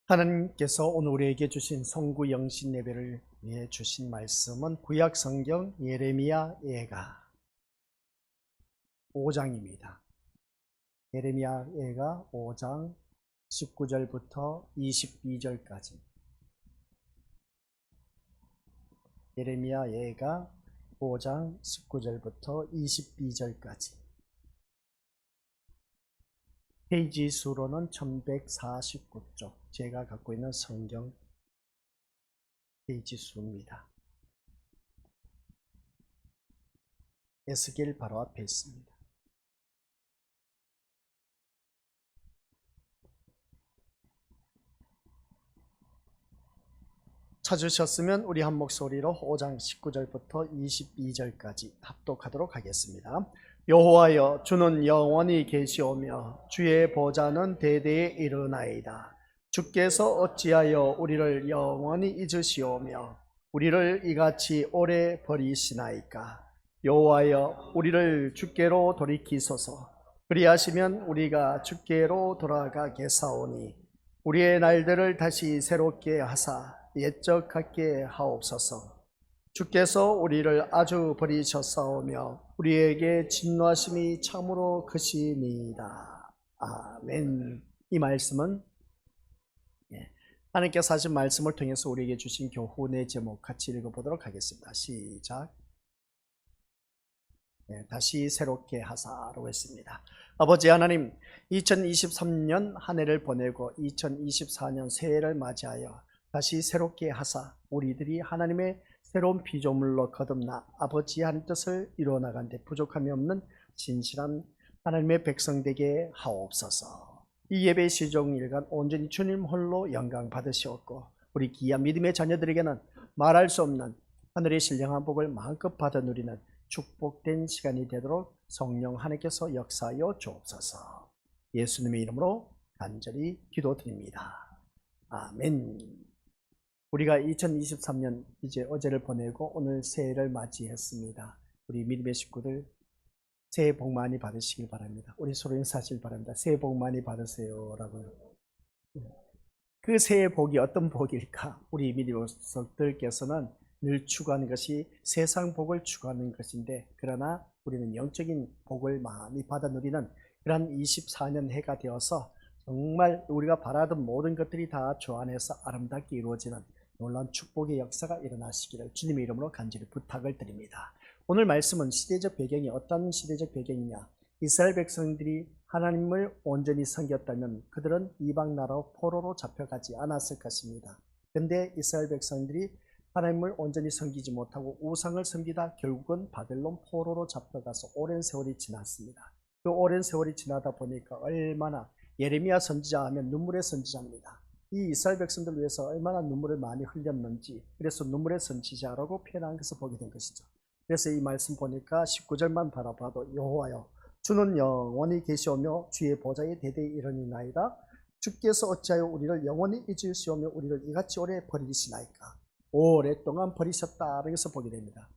하나님께서 오늘 우리에게 주신 성구 영신 예배를 위해 주신 말씀은 구약 성경 예레미야 예가 5장입니다. 예레미야 예가 5장 19절부터 22절까지. 예레미야 예가 5장 19절부터 22절까지. 페이지 수로는 1149쪽, 제가 갖고 있는 성경 페이지 수입니다. 에스겔 바로 앞에 있습니다. 찾으셨으면 우리 한 목소리로 5장 19절부터 22절까지 합독하도록 하겠습니다. 여호와여, 주는 영원히 계시오며 주의 보좌는 대대에 이르나이다. 주께서 어찌하여 우리를 영원히 잊으시오며 우리를 이같이 오래 버리시나이까. 여호와여, 우리를 주께로 돌이키소서. 그리하시면 우리가 주께로 돌아가겠사오니 우리의 날들을 다시 새롭게 하사 옛적 같게 하옵소서. 주께서 우리를 아주 버리셨사오며 우리에게 진노하심이 참으로 크시니이다. 아멘. 이 말씀은 하나님께서 하신 말씀을 통해서 우리에게 주신 교훈의 제목 같이 읽어보도록 하겠습니다. 시작. 다시 새롭게 하사라고 했습니다. 아버지 하나님, 2023년 한 해를 보내고 2024년 새해를 맞이하여 다시 새롭게 하사 우리들이 하나님의 새로운 피조물로 거듭나 아버지 하나님 뜻을 이루어나간 데 부족함이 없는 진실한 하나님의 백성 되게 하옵소서. 이 예배 시종일관 온전히 주님 홀로 영광 받으시옵고 우리 귀한 믿음의 자녀들에게는 말할 수 없는 하늘의 신령한 복을 마음껏 받아 누리는 축복된 시간이 되도록 성령 하나님께서 역사하여 주옵소서. 예수님의 이름으로 간절히 기도드립니다. 아멘. 우리가 2023년 이제 어제를 보내고 오늘 새해를 맞이했습니다. 우리 믿음의 식구들 새해 복 많이 받으시길 바랍니다. 우리 서로 인사하시길 바랍니다. 새해 복 많이 받으세요 라고요. 그 새해 복이 어떤 복일까? 우리 믿음의 식구들께서는 늘 추구하는 것이 세상 복을 추구하는 것인데, 그러나 우리는 영적인 복을 많이 받아 누리는 그런 24년 해가 되어서 정말 우리가 바라던 모든 것들이 다 주 안에서 아름답게 이루어지는 놀라운 축복의 역사가 일어나시기를 주님의 이름으로 간절히 부탁을 드립니다. 오늘 말씀은 시대적 배경이 어떤 시대적 배경이냐? 이스라엘 백성들이 하나님을 온전히 섬겼다면 그들은 이방 나라로 포로로 잡혀가지 않았을 것입니다. 그런데 이스라엘 백성들이 하나님을 온전히 섬기지 못하고 우상을 섬기다 결국은 바벨론 포로로 잡혀가서 오랜 세월이 지났습니다. 그 오랜 세월이 지나다 보니까 얼마나 예레미야 선지자 하면 눈물의 선지자입니다. 이 이스라엘 백성들을 위해서 얼마나 눈물을 많이 흘렸는지, 그래서 눈물의 선지자라고 표현한 것을 보게 된 것이죠. 그래서 이 말씀 보니까 19절만 바라봐도 여호와여, 주는 영원히 계시오며 주의 보좌에 대대에 이르니나이다. 주께서 어찌하여 우리를 영원히 잊으시오며 우리를 이같이 오래 버리시나이까. 오랫동안 버리셨다는 것을 보게 됩니다.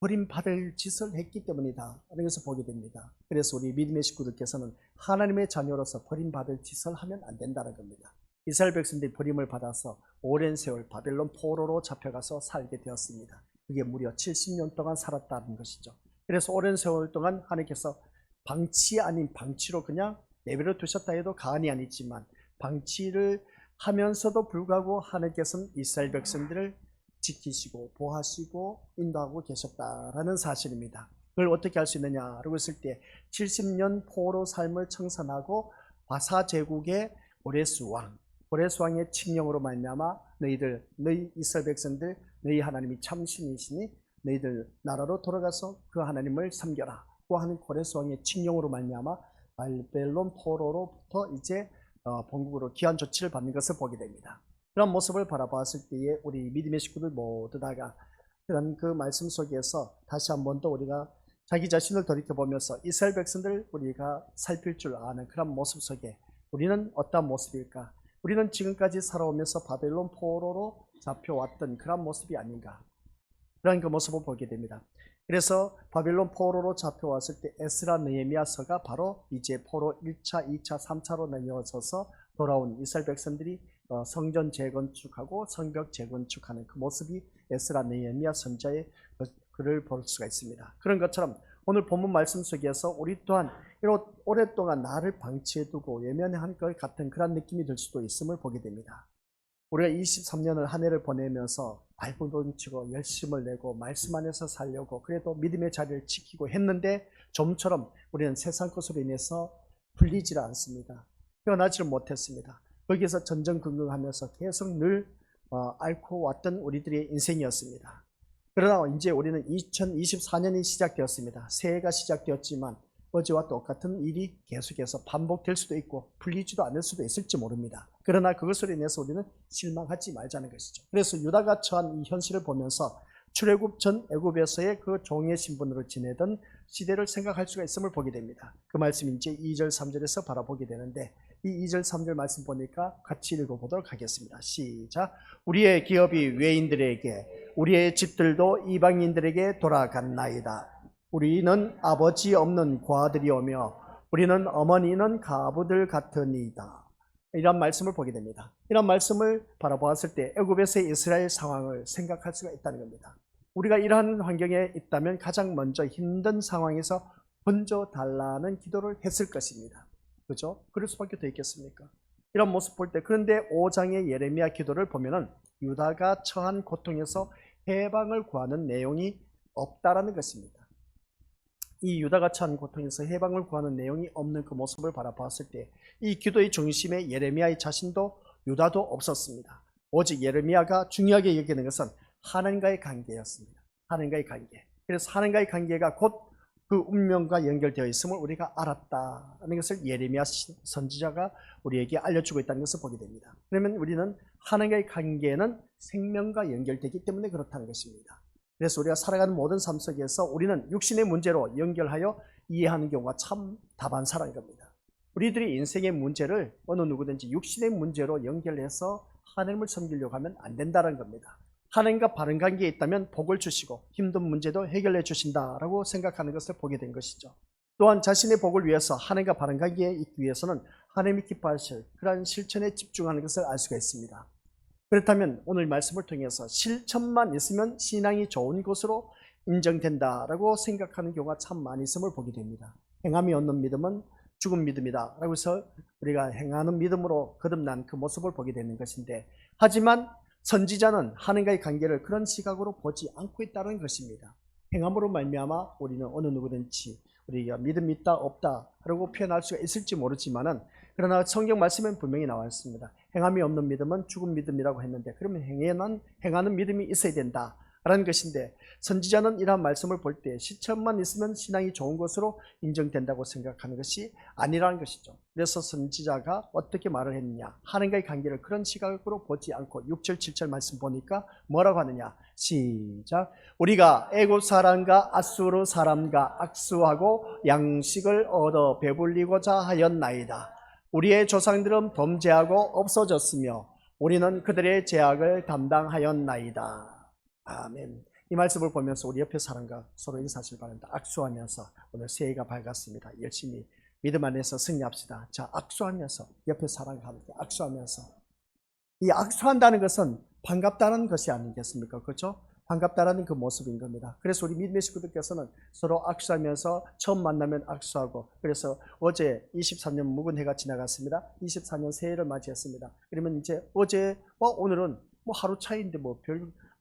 버림받을 짓을 했기 때문이다 라는 것을 보게 됩니다. 그래서 우리 믿음의 식구들께서는 하나님의 자녀로서 버림받을 짓을 하면 안 된다는 겁니다. 이스라엘 백성들이 버림을 받아서 오랜 세월 바벨론 포로로 잡혀가서 살게 되었습니다. 그게 무려 70년 동안 살았다는 것이죠. 그래서 오랜 세월 동안 하나님께서 방치 아닌 방치로 그냥 내버려 두셨다 해도 과언이 아니지만 방치를 하면서도 불구하고 하나님께서는 이스라엘 백성들을 지키시고 보호하시고 인도하고 계셨다라는 사실입니다. 그걸 어떻게 할 수 있느냐라고 했을 때 70년 포로 삶을 청산하고 바사 제국의 고레스 왕의 칙령으로 말미암아 너희 이스라엘 백성들, 너희 하나님이 참신이시니 너희들 나라로 돌아가서 그 하나님을 섬겨라 고 하는 고레스 왕의 칙령으로 말미암아 바벨론 포로로부터 이제 본국으로 귀환 조치를 받는 것을 보게 됩니다. 그런 모습을 바라봤을 때에 우리 믿음의 식구들 모두 다가 그런 그 말씀 속에서 다시 한 번 더 우리가 자기 자신을 돌이켜보면서 이스라엘 백성들 우리가 살필 줄 아는 그런 모습 속에 우리는 어떤 모습일까? 우리는 지금까지 살아오면서 바벨론 포로로 잡혀왔던 그런 모습이 아닌가? 그런 그 모습을 보게 됩니다. 그래서 바벨론 포로로 잡혀왔을 때 에스라 느헤미야서가 바로 이제 포로 1차, 2차, 3차로 나뉘어져서 돌아온 이스라엘 백성들이 성전 재건축하고 성벽 재건축하는 그 모습이 에스라 느헤미야 선지자의 글을 볼 수가 있습니다. 그런 것처럼 오늘 본문 말씀 속에서 우리 또한 오랫동안 나를 방치해두고 외면한 것 같은 그런 느낌이 들 수도 있음을 보게 됩니다. 우리가 23년을 한 해를 보내면서 발버둥치고 열심을 내고 말씀 안에서 살려고 그래도 믿음의 자리를 지키고 했는데 좀처럼 우리는 세상 것으로 인해서 풀리질 않습니다. 깨어나지를 못했습니다. 거기에서 전전긍긍하면서 계속 늘 앓고 왔던 우리들의 인생이었습니다. 그러나 이제 우리는 2024년이 시작되었습니다. 새해가 시작되었지만 어제와 똑같은 일이 계속해서 반복될 수도 있고 풀리지도 않을 수도 있을지 모릅니다. 그러나 그것으로 인해서 우리는 실망하지 말자는 것이죠. 그래서 유다가 처한 이 현실을 보면서 출애굽 전 애굽에서의 그 종의 신분으로 지내던 시대를 생각할 수가 있음을 보게 됩니다. 그 말씀이 이제 2절 3절에서 바라보게 되는데 이 2절 3절 말씀 보니까 같이 읽어보도록 하겠습니다. 시작. 우리의 기업이 외인들에게 우리의 집들도 이방인들에게 돌아갔나이다. 우리는 아버지 없는 과들이오며 우리는 어머니는 가부들 같으니이다. 이런 말씀을 보게 됩니다. 이런 말씀을 바라보았을 때 애굽에서의 이스라엘 상황을 생각할 수가 있다는 겁니다. 우리가 이러한 환경에 있다면 가장 먼저 힘든 상황에서 건져 달라는 기도를 했을 것입니다. 그렇죠? 그럴 수밖에 더 있겠습니까? 이런 모습 볼 때 그런데 5장의 예레미야 기도를 보면은 유다가 처한 고통에서 해방을 구하는 내용이 없다라는 것입니다. 이 유다가 처한 고통에서 해방을 구하는 내용이 없는 그 모습을 바라보았을 때 이 기도의 중심에 예레미야의 자신도 유다도 없었습니다. 오직 예레미야가 중요하게 여기는 것은 하나님과의 관계였습니다. 하나님과의 관계. 그래서 하나님과의 관계가 곧 그 운명과 연결되어 있음을 우리가 알았다는 것을 예레미야 선지자가 우리에게 알려주고 있다는 것을 보게 됩니다. 그러면 우리는 하나님과의 관계는 생명과 연결되기 때문에 그렇다는 것입니다. 그래서 우리가 살아가는 모든 삶 속에서 우리는 육신의 문제로 연결하여 이해하는 경우가 참 다반사라는 겁니다. 우리들이 인생의 문제를 어느 누구든지 육신의 문제로 연결해서 하나님을 섬기려고 하면 안 된다는 겁니다. 하나님과 바른 관계에 있다면 복을 주시고 힘든 문제도 해결해 주신다라고 생각하는 것을 보게 된 것이죠. 또한 자신의 복을 위해서 하나님과 바른 관계에 있기 위해서는 하나님이 기뻐하실 그러한 실천에 집중하는 것을 알 수가 있습니다. 그렇다면 오늘 말씀을 통해서 실천만 있으면 신앙이 좋은 것으로 인정된다라고 생각하는 경우가 참 많이 있음을 보게 됩니다. 행함이 없는 믿음은 죽은 믿음이다 라고 해서 우리가 행하는 믿음으로 거듭난 그 모습을 보게 되는 것인데, 하지만 선지자는 하나님과의 관계를 그런 시각으로 보지 않고 있다는 것입니다. 행함으로 말미암아 우리는 어느 누구든지 우리가 믿음이 있다 없다 라고 표현할 수가 있을지 모르지만은, 그러나 성경 말씀엔 분명히 나와 있습니다. 행함이 없는 믿음은 죽은 믿음이라고 했는데, 그러면 행하는 믿음이 있어야 된다라는 것인데, 선지자는 이러한 말씀을 볼 때 실천만 있으면 신앙이 좋은 것으로 인정된다고 생각하는 것이 아니라는 것이죠. 그래서 선지자가 어떻게 말을 했느냐, 하나님과의 관계를 그런 시각으로 보지 않고 6절 7절 말씀 보니까 뭐라고 하느냐, 시작. 우리가 애굽 사람과 아수르 사람과 악수하고 양식을 얻어 배불리고자 하였나이다. 우리의 조상들은 범죄하고 없어졌으며 우리는 그들의 죄악을 담당하였나이다. 아멘. 이 말씀을 보면서 우리 옆에 사람과 서로 인사하시길 바랍니다. 악수하면서 오늘 새해가 밝았습니다. 열심히 믿음 안에서 승리합시다. 자, 악수하면서 옆에 사람과 함께 악수하면서, 이 악수한다는 것은 반갑다는 것이 아니겠습니까? 그렇죠? 반갑다라는 그 모습인 겁니다. 그래서 우리 믿음의 식구들께서는 서로 악수하면서 처음 만나면 악수하고, 그래서 어제 23년 묵은 해가 지나갔습니다. 24년 새해를 맞이했습니다. 그러면 이제 어제와 오늘은 뭐 하루 차이인데 뭐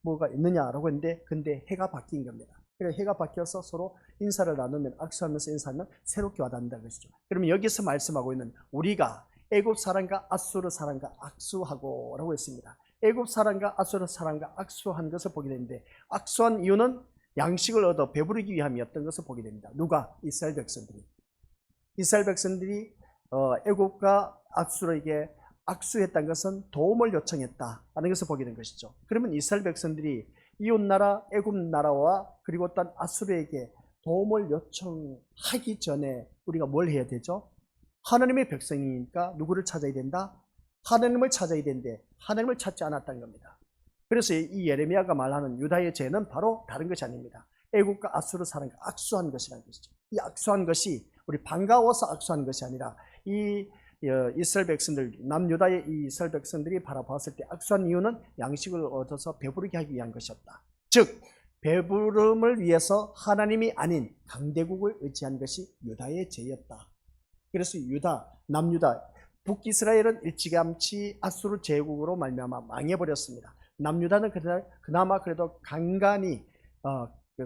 뭐가 있느냐라고 했는데, 근데 해가 바뀐 겁니다. 그래서 해가 바뀌어서 서로 인사를 나누면, 악수하면서 인사하면 새롭게 와닿는다는 것이죠. 그러면 여기서 말씀하고 있는 우리가 애굽 사람과 아수르 사람과 악수하고 라고 했습니다. 애굽 사람과 아수르 사람과 악수한 것을 보게 되는데, 악수한 이유는 양식을 얻어 배부르기 위함이었던 것을 보게 됩니다. 누가? 이스라엘 백성들이. 이스라엘 백성들이 애굽과 아수르에게 악수했다는 것은 도움을 요청했다는 것을 보게 된 것이죠. 그러면 이스라엘 백성들이 이웃나라 애굽 나라와 그리고 또 아수르에게 도움을 요청하기 전에 우리가 뭘 해야 되죠? 하나님의 백성이니까 누구를 찾아야 된다? 하나님을 찾아야 되는데 하나님을 찾지 않았다는 겁니다. 그래서 이 예레미야가 말하는 유다의 죄는 바로 다른 것이 아닙니다. 애국과 아수르 사람과 악수한 것이라는 것이죠. 이 악수한 것이 우리 반가워서 악수한 것이 아니라 이 이스라엘 백성들, 남유다의 이 이스라엘 백성들이 바라봤을 때 악수한 이유는 양식을 얻어서 배부르게 하기 위한 것이었다. 즉 배부름을 위해서 하나님이 아닌 강대국을 의지한 것이 유다의 죄였다. 그래서 남유다, 북이스라엘은 일찌감치 아수르 제국으로 말미암아 망해버렸습니다. 남유다는 그나마 그래도 간간히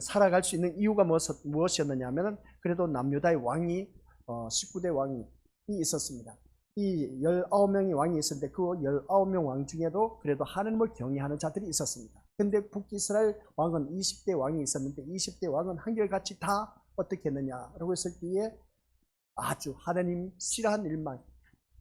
살아갈 수 있는 이유가 무엇이었느냐 하면 그래도 남유다의 왕이 19대 왕이 있었습니다. 이 19명의 왕이 있었는데 그 19명 왕 중에도 그래도 하나님을 경외하는 자들이 있었습니다. 근데 북이스라엘 왕은 20대 왕이 있었는데 20대 왕은 한결같이 다 어떻게 했느냐라고 했을 때에 아주 하나님 싫어한 일만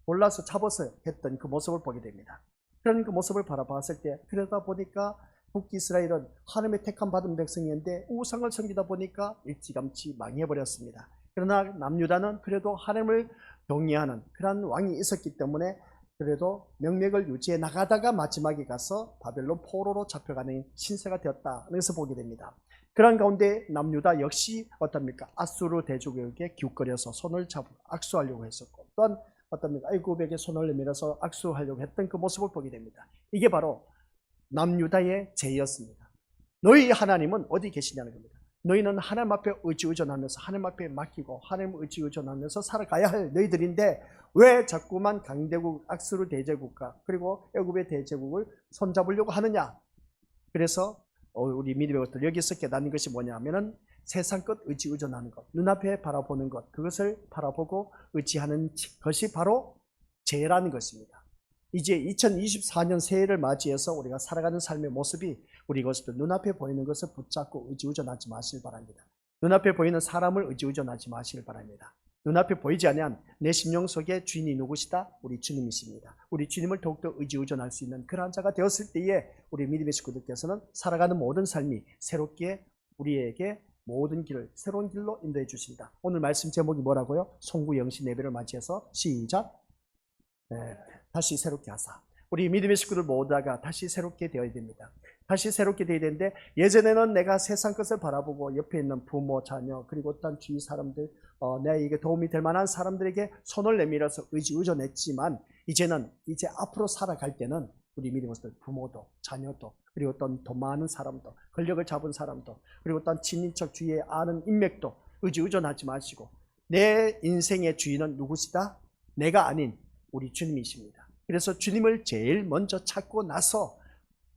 골라서 잡아서 했던 그 모습을 보게 됩니다. 그런 그 모습을 바라봤을 때 그러다 보니까 북이스라엘은 하나님의 택함 받은 백성이었는데 우상을 섬기다 보니까 일찌감치 망해버렸습니다. 그러나 남유다는 그래도 하나님을 경외하는 그런 왕이 있었기 때문에 그래도 명맥을 유지해 나가다가 마지막에 가서 바벨론 포로로 잡혀가는 신세가 되었다는 것을 보게 됩니다. 그런 가운데 남유다 역시 어떻습니까? 아수르 대족에게 기웃거려서 손을 잡고 악수하려고 했었고 또한 어떻습니까? 애굽에게 손을 내밀어서 악수하려고 했던 그 모습을 보게 됩니다. 이게 바로 남유다의 죄였습니다. 너희 하나님은 어디 계시냐는 겁니다. 너희는 하나님 앞에 의지의존하면서 하나님 앞에 맡기고 하나님 의지의존하면서 살아가야 할 너희들인데 왜 자꾸만 강대국 악수르 대제국과 그리고 애굽의 대제국을 손잡으려고 하느냐. 그래서 우리 믿음의 것들 여기서 깨닫는 것이 뭐냐 하면은 세상 것 의지의존하는 것, 눈앞에 바라보는 것, 그것을 바라보고 의지하는 것이 바로 죄라는 것입니다. 이제 2024년 새해를 맞이해서 우리가 살아가는 삶의 모습이 우리 것들 눈앞에 보이는 것을 붙잡고 의지의존하지 마시길 바랍니다. 눈앞에 보이는 사람을 의지의존하지 마시길 바랍니다. 눈앞에 보이지 않으면 내 심령 속에 주인이 누구시다? 우리 주님이십니다. 우리 주님을 더욱더 의지의존할 수 있는 그러한 자가 되었을 때에 우리 믿음의 식구들께서는 살아가는 모든 삶이 새롭게 우리에게 모든 길을 새로운 길로 인도해 주신다. 오늘 말씀 제목이 뭐라고요? 송구영신 예배를 맞이해서 시작. 다시 새롭게 하사. 우리 믿음의 식구들 모두가 다시 새롭게 되어야 됩니다. 다시 새롭게 되어야 되는데 예전에는 내가 세상 것을 바라보고 옆에 있는 부모, 자녀 그리고 어떤 주위 사람들 내게 도움이 될 만한 사람들에게 손을 내밀어서 의지의존했지만 이제 앞으로 살아갈 때는 우리 믿음의 식구들 부모도 자녀도 그리고 어떤 돈 많은 사람도 권력을 잡은 사람도 그리고 어떤 친인척 주위에 아는 인맥도 의지의존하지 마시고 내 인생의 주인은 누구시다? 내가 아닌 우리 주님이십니다. 그래서 주님을 제일 먼저 찾고 나서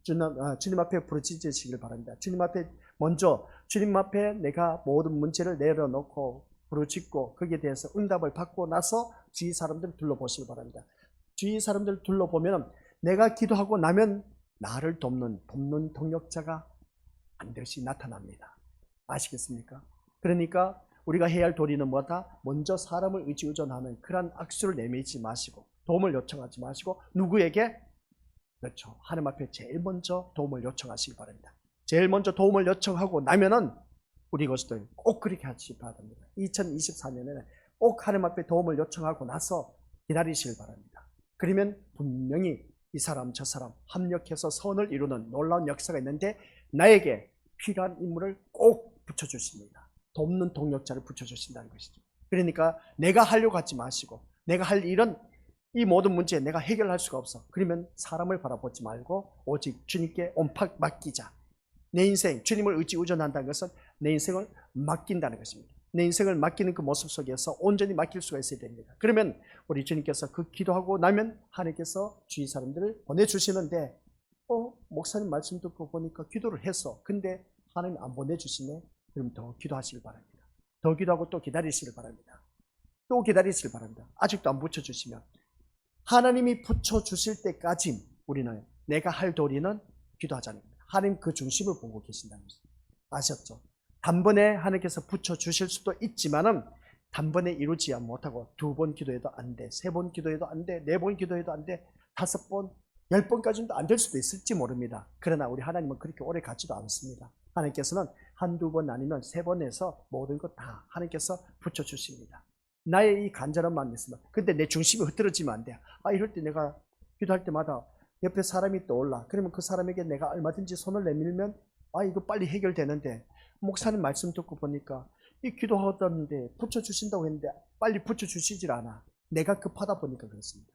주님 앞에 부르짖으시길 바랍니다. 주님 앞에 내가 모든 문제를 내려놓고 부르짖고 거기에 대해서 응답을 받고 나서 주위 사람들을 둘러보시길 바랍니다. 주위 사람들을 둘러보면 내가 기도하고 나면 나를 돕는 동력자가 반드시 나타납니다. 아시겠습니까? 그러니까 우리가 해야 할 도리는 뭐다? 먼저 사람을 의지의존하는 그러한 악수를 내밀지 마시고 도움을 요청하지 마시고 누구에게? 그렇죠. 하나님 앞에 제일 먼저 도움을 요청하시기 바랍니다. 제일 먼저 도움을 요청하고 나면은 우리 것들 꼭 그렇게 하시기 바랍니다. 2024년에는 꼭 하나님 앞에 도움을 요청하고 나서 기다리시길 바랍니다. 그러면 분명히 이 사람 저 사람 합력해서 선을 이루는 놀라운 역사가 있는데 나에게 필요한 인물을 꼭 붙여주십니다. 돕는 동력자를 붙여주신다는 것이죠. 그러니까 내가 하려고 하지 마시고 내가 할 일은 이 모든 문제 내가 해결할 수가 없어. 그러면 사람을 바라보지 말고 오직 주님께 온팍 맡기자. 내 인생 주님을 의지의존한다는 것은 내 인생을 맡긴다는 것입니다. 내 인생을 맡기는 그 모습 속에서 온전히 맡길 수가 있어야 됩니다. 그러면 우리 주님께서 그 기도하고 나면 하나님께서 주위 사람들을 보내주시는데 목사님 말씀 듣고 보니까 기도를 했어. 근데 하나님 안 보내주시네. 그럼 더 기도하시길 바랍니다. 더 기도하고 또 기다리시길 바랍니다. 또 기다리시길 바랍니다. 아직도 안 붙여주시면 하나님이 붙여주실 때까지 우리는 내가 할 도리는 기도하자는 겁니다. 하나님 그 중심을 보고 계신다는 것입니다. 아셨죠? 단번에 하나님께서 붙여주실 수도 있지만은 단번에 이루지 못하고 2번 기도해도 안 돼, 3번 기도해도 안 돼, 4번 기도해도 안 돼, 5번, 10번까지는 안 될 수도 있을지 모릅니다. 그러나 우리 하나님은 그렇게 오래 가지도 않습니다. 하나님께서는 1-2번 아니면 3번에서 모든 것 다 하나님께서 붙여주십니다. 나의 이 간절한 마음이 있으면 근데 내 중심이 흐트러지면 안 돼. 이럴 때 내가 기도할 때마다 옆에 사람이 떠올라. 그러면 그 사람에게 내가 얼마든지 손을 내밀면 이거 빨리 해결되는데 목사님 말씀 듣고 보니까 이 기도하던데 붙여주신다고 했는데 빨리 붙여주시질 않아. 내가 급하다 보니까 그렇습니다.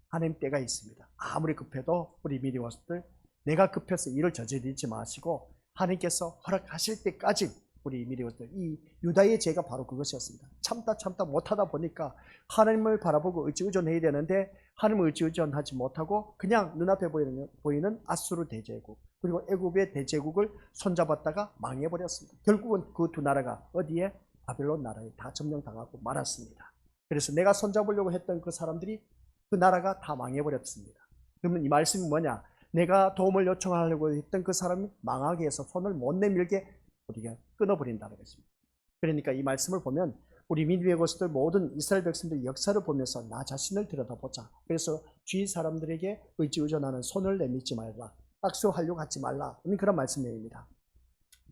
하나님 때가 있습니다. 아무리 급해도 우리 미리 왔을 내가 급해서 일을 저지르지 마시고 하나님께서 허락하실 때까지 우리 미리 왔을 이 유다의 죄가 바로 그것이었습니다. 참다 못하다 보니까 하나님을 바라보고 의지의존해야 되는데 하나님을 의지의존하지 못하고 그냥 눈앞에 보이는 아수르 대제국 그리고 애굽의 대제국을 손잡았다가 망해버렸습니다. 결국은 그 두 나라가 어디에? 바벨론 나라에 다 점령당하고 말았습니다. 그래서 내가 손잡으려고 했던 그 사람들이 그 나라가 다 망해버렸습니다. 그러면 이 말씀이 뭐냐? 내가 도움을 요청하려고 했던 그 사람이 망하게 해서 손을 못 내밀게 우리가 끊어버린다는 것입니다. 그러니까 이 말씀을 보면 우리 민주의 것들 모든 이스라엘 백성들의 역사를 보면서 나 자신을 들여다보자. 그래서 주위 사람들에게 의지의존하는 손을 내밀지 말라. 악수하려고 하지 말라. 그런 말씀입니다.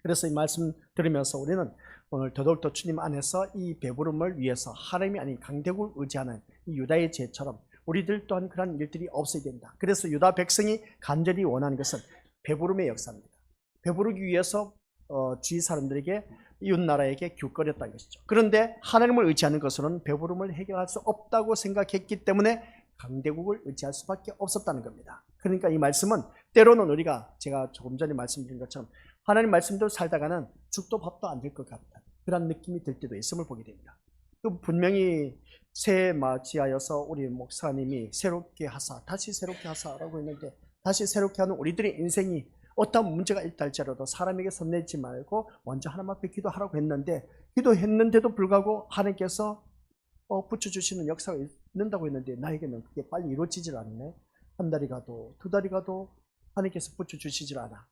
그래서 이 말씀 들으면서 우리는 오늘 더더욱더 주님 안에서 이 배부름을 위해서 하나님이 아닌 강대국을 의지하는 이 유다의 죄처럼 우리들 또한 그런 일들이 없어야 된다. 그래서 유다 백성이 간절히 원하는 것은 배부름의 역사입니다. 배부르기 위해서 주위 사람들에게 이웃나라에게 기웃거렸다는 것이죠. 그런데 하나님을 의지하는 것으로는 배부름을 해결할 수 없다고 생각했기 때문에 강대국을 의지할 수밖에 없었다는 겁니다. 그러니까 이 말씀은 때로는 우리가 제가 조금 전에 말씀드린 것처럼 하나님 말씀대로 살다가는 죽도 밥도 안 될 것 같다. 그런 느낌이 들 때도 있음을 보게 됩니다. 또 분명히 새해 맞이하여서 우리 목사님이 새롭게 하사, 다시 새롭게 하사라고 했는데 다시 새롭게 하는 우리들의 인생이 어떤 문제가 있다 할지라도 사람에게 손내지 말고 먼저 하나님 앞에 기도하라고 했는데 기도했는데도 불구하고 하나님께서 붙여주시는 역사가 있는다고 했는데 나에게는 그게 빨리 이루어지질 않네. 한 달이 가도 두 달이 가도 하나님께서 붙여주시질 않아.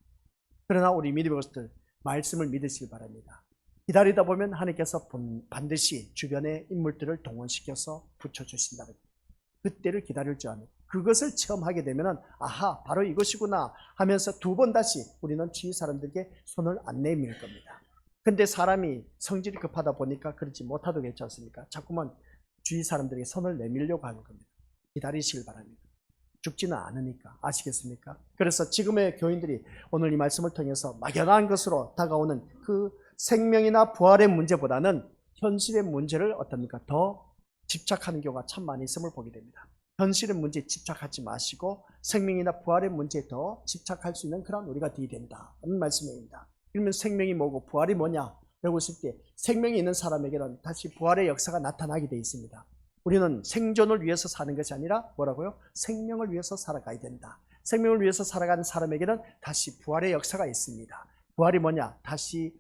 그러나 우리 믿음의 것들 말씀을 믿으시길 바랍니다. 기다리다 보면 하나님께서 반드시 주변의 인물들을 동원시켜서 붙여주신다는 거예요. 그때를 기다릴 줄 아는 그것을 체험하게 되면 아하 바로 이것이구나 하면서 두 번 다시 우리는 주위 사람들에게 손을 안 내밀 겁니다. 근데 사람이 성질이 급하다 보니까 그렇지 못하도록 했지 않습니까? 자꾸만 주위 사람들에게 손을 내밀려고 하는 겁니다. 기다리시길 바랍니다. 죽지는 않으니까. 아시겠습니까? 그래서 지금의 교인들이 오늘 이 말씀을 통해서 막연한 것으로 다가오는 그 생명이나 부활의 문제보다는 현실의 문제를 어떻습니까? 더 집착하는 경우가 참 많이 있음을 보게 됩니다. 현실의 문제에 집착하지 마시고 생명이나 부활의 문제에 더 집착할 수 있는 그런 우리가 되어야 된다는 말씀입니다. 그러면 생명이 뭐고 부활이 뭐냐? 라고 했을 때 생명이 있는 사람에게는 다시 부활의 역사가 나타나게 되어 있습니다. 우리는 생존을 위해서 사는 것이 아니라 뭐라고요? 생명을 위해서 살아가야 된다. 생명을 위해서 살아가는 사람에게는 다시 부활의 역사가 있습니다. 부활이 뭐냐? 다시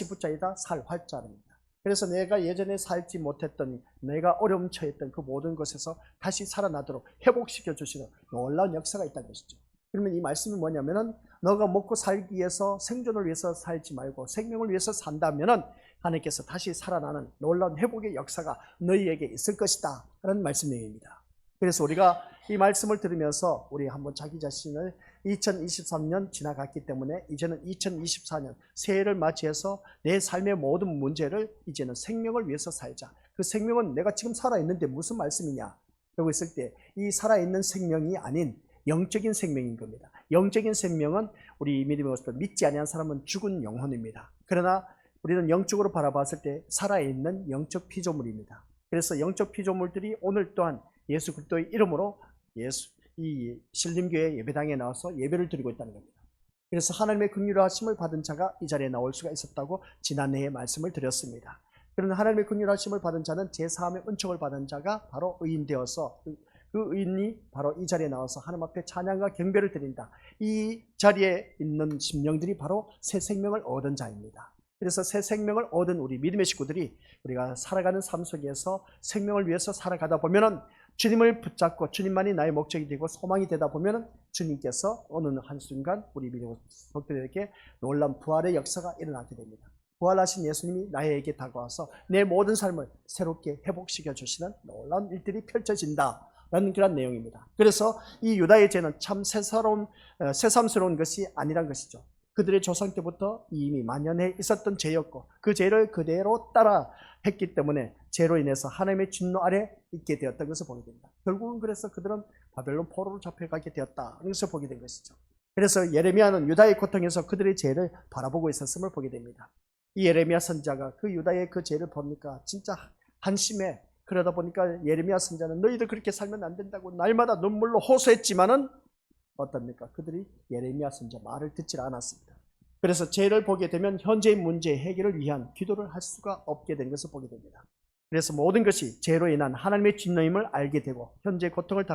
붙자이다 살 활자입니다. 그래서 내가 예전에 살지 못했던 내가 어려움 처했던 그 모든 것에서 다시 살아나도록 회복시켜 주시는 놀라운 역사가 있다는 것이죠. 그러면 이 말씀이 뭐냐면은 너가 먹고 살기 위해서 생존을 위해서 살지 말고 생명을 위해서 산다면은 하나님께서 다시 살아나는 놀라운 회복의 역사가 너희에게 있을 것이다 라는 말씀 내용입니다. 그래서 우리가 이 말씀을 들으면서 우리 한번 자기 자신을 2023년 지나갔기 때문에 이제는 2024년 새해를 맞이해서 내 삶의 모든 문제를 이제는 생명을 위해서 살자. 그 생명은 내가 지금 살아있는데 무슨 말씀이냐? 라고 했을 때 이 살아있는 생명이 아닌 영적인 생명인 겁니다. 영적인 생명은 우리 믿음의 것을 믿지 아니한 사람은 죽은 영혼입니다. 그러나 우리는 영적으로 바라봤을 때 살아있는 영적 피조물입니다. 그래서 영적 피조물들이 오늘 또한 예수 그리스도의 이름으로 이 신림교회 예배당에 나와서 예배를 드리고 있다는 겁니다. 그래서 하나님의 긍휼하심을 받은 자가 이 자리에 나올 수가 있었다고 지난해에 말씀을 드렸습니다. 그러나 하나님의 긍휼하심을 받은 자는 제사함의 은총을 받은 자가 바로 의인 되어서 그 의인이 바로 이 자리에 나와서 하나님 앞에 찬양과 경배를 드린다. 이 자리에 있는 심령들이 바로 새 생명을 얻은 자입니다. 그래서 새 생명을 얻은 우리 믿음의 식구들이 우리가 살아가는 삶 속에서 생명을 위해서 살아가다 보면은 주님을 붙잡고 주님만이 나의 목적이 되고 소망이 되다 보면은 주님께서 어느 한순간 우리 믿음의 속들에게 놀라운 부활의 역사가 일어나게 됩니다. 부활하신 예수님이 나에게 다가와서 내 모든 삶을 새롭게 회복시켜 주시는 놀라운 일들이 펼쳐진다 라는 그런 내용입니다. 그래서 이 유다의 죄는 참 새삼스러운 것이 아니란 것이죠. 그들의 조상 때부터 이미 만연해 있었던 죄였고 그 죄를 그대로 따라 했기 때문에 죄로 인해서 하나님의 진노 아래 있게 되었던 것을 보게 됩니다. 결국은 그래서 그들은 바벨론 포로로 잡혀가게 되었다는 것을 보게 된 것이죠. 그래서 예레미야는 유다의 고통에서 그들의 죄를 바라보고 있었음을 보게 됩니다. 이 예레미야 선지자가 그 유다의 그 죄를 보니까 진짜 한심해 그러다 보니까 예레미야 선지자는 너희들 그렇게 살면 안 된다고 날마다 눈물로 호소했지만은 어떻습니까? 그들이 예레미야 선지자 말을 듣지 않았습니다. 그래서 죄를 보게 되면 현재의 문제 해결을 위한 기도를 할 수가 없게 된 것을 보게 됩니다. 그래서 모든 것이 죄로 인한 하나님의 진노임을 알게 되고 현재 고통을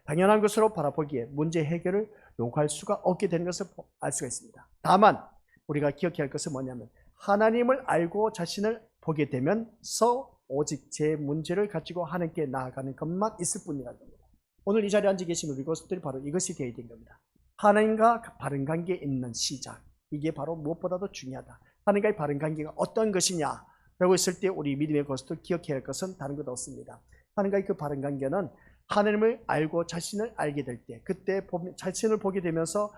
당연한 것으로 바라보기에 문제 해결을 요구할 수가 없게 되는 것을 알 수가 있습니다. 다만 우리가 기억해야 할 것은 뭐냐면 하나님을 알고 자신을 보게 되면서 오직 제 문제를 가지고 하나님께 나아가는 것만 있을 뿐이라는 겁니다. 오늘 이 자리에 앉아 계신 우리 것들이 바로 이것이 되어야 된 겁니다. 하나님과 바른 관계에 있는 시작, 이게 바로 무엇보다도 중요하다. 하나님과의 바른 관계가 어떤 것이냐 라고 했을 때 우리 믿음의 것을 기억해야 할 것은 다른 것 없습니다. 하나님과의 그 바른 관계는 하나님을 알고 자신을 알게 될 때, 그때 자신을 보게 되면서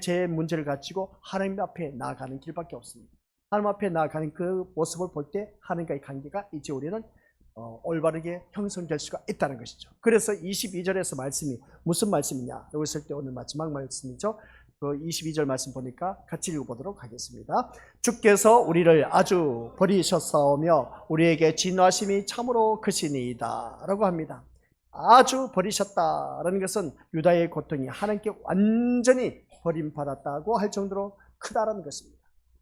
제 문제를 가지고 하나님 앞에 나아가는 길밖에 없습니다. 하나님 앞에 나아가는 그 모습을 볼 때 하나님과의 관계가 이제 우리는 올바르게 형성될 수가 있다는 것이죠. 그래서 22절에서 말씀이 무슨 말씀이냐 라고 했을 때 오늘 마지막 말씀이죠. 그 22절 말씀 보니까 같이 읽어보도록 하겠습니다. 주께서 우리를 아주 버리셨사오며 우리에게 진노하심이 참으로 크시니이다 라고 합니다. 아주 버리셨다라는 것은 유다의 고통이 하나님께 완전히 버림받았다고 할 정도로 크다라는 것입니다.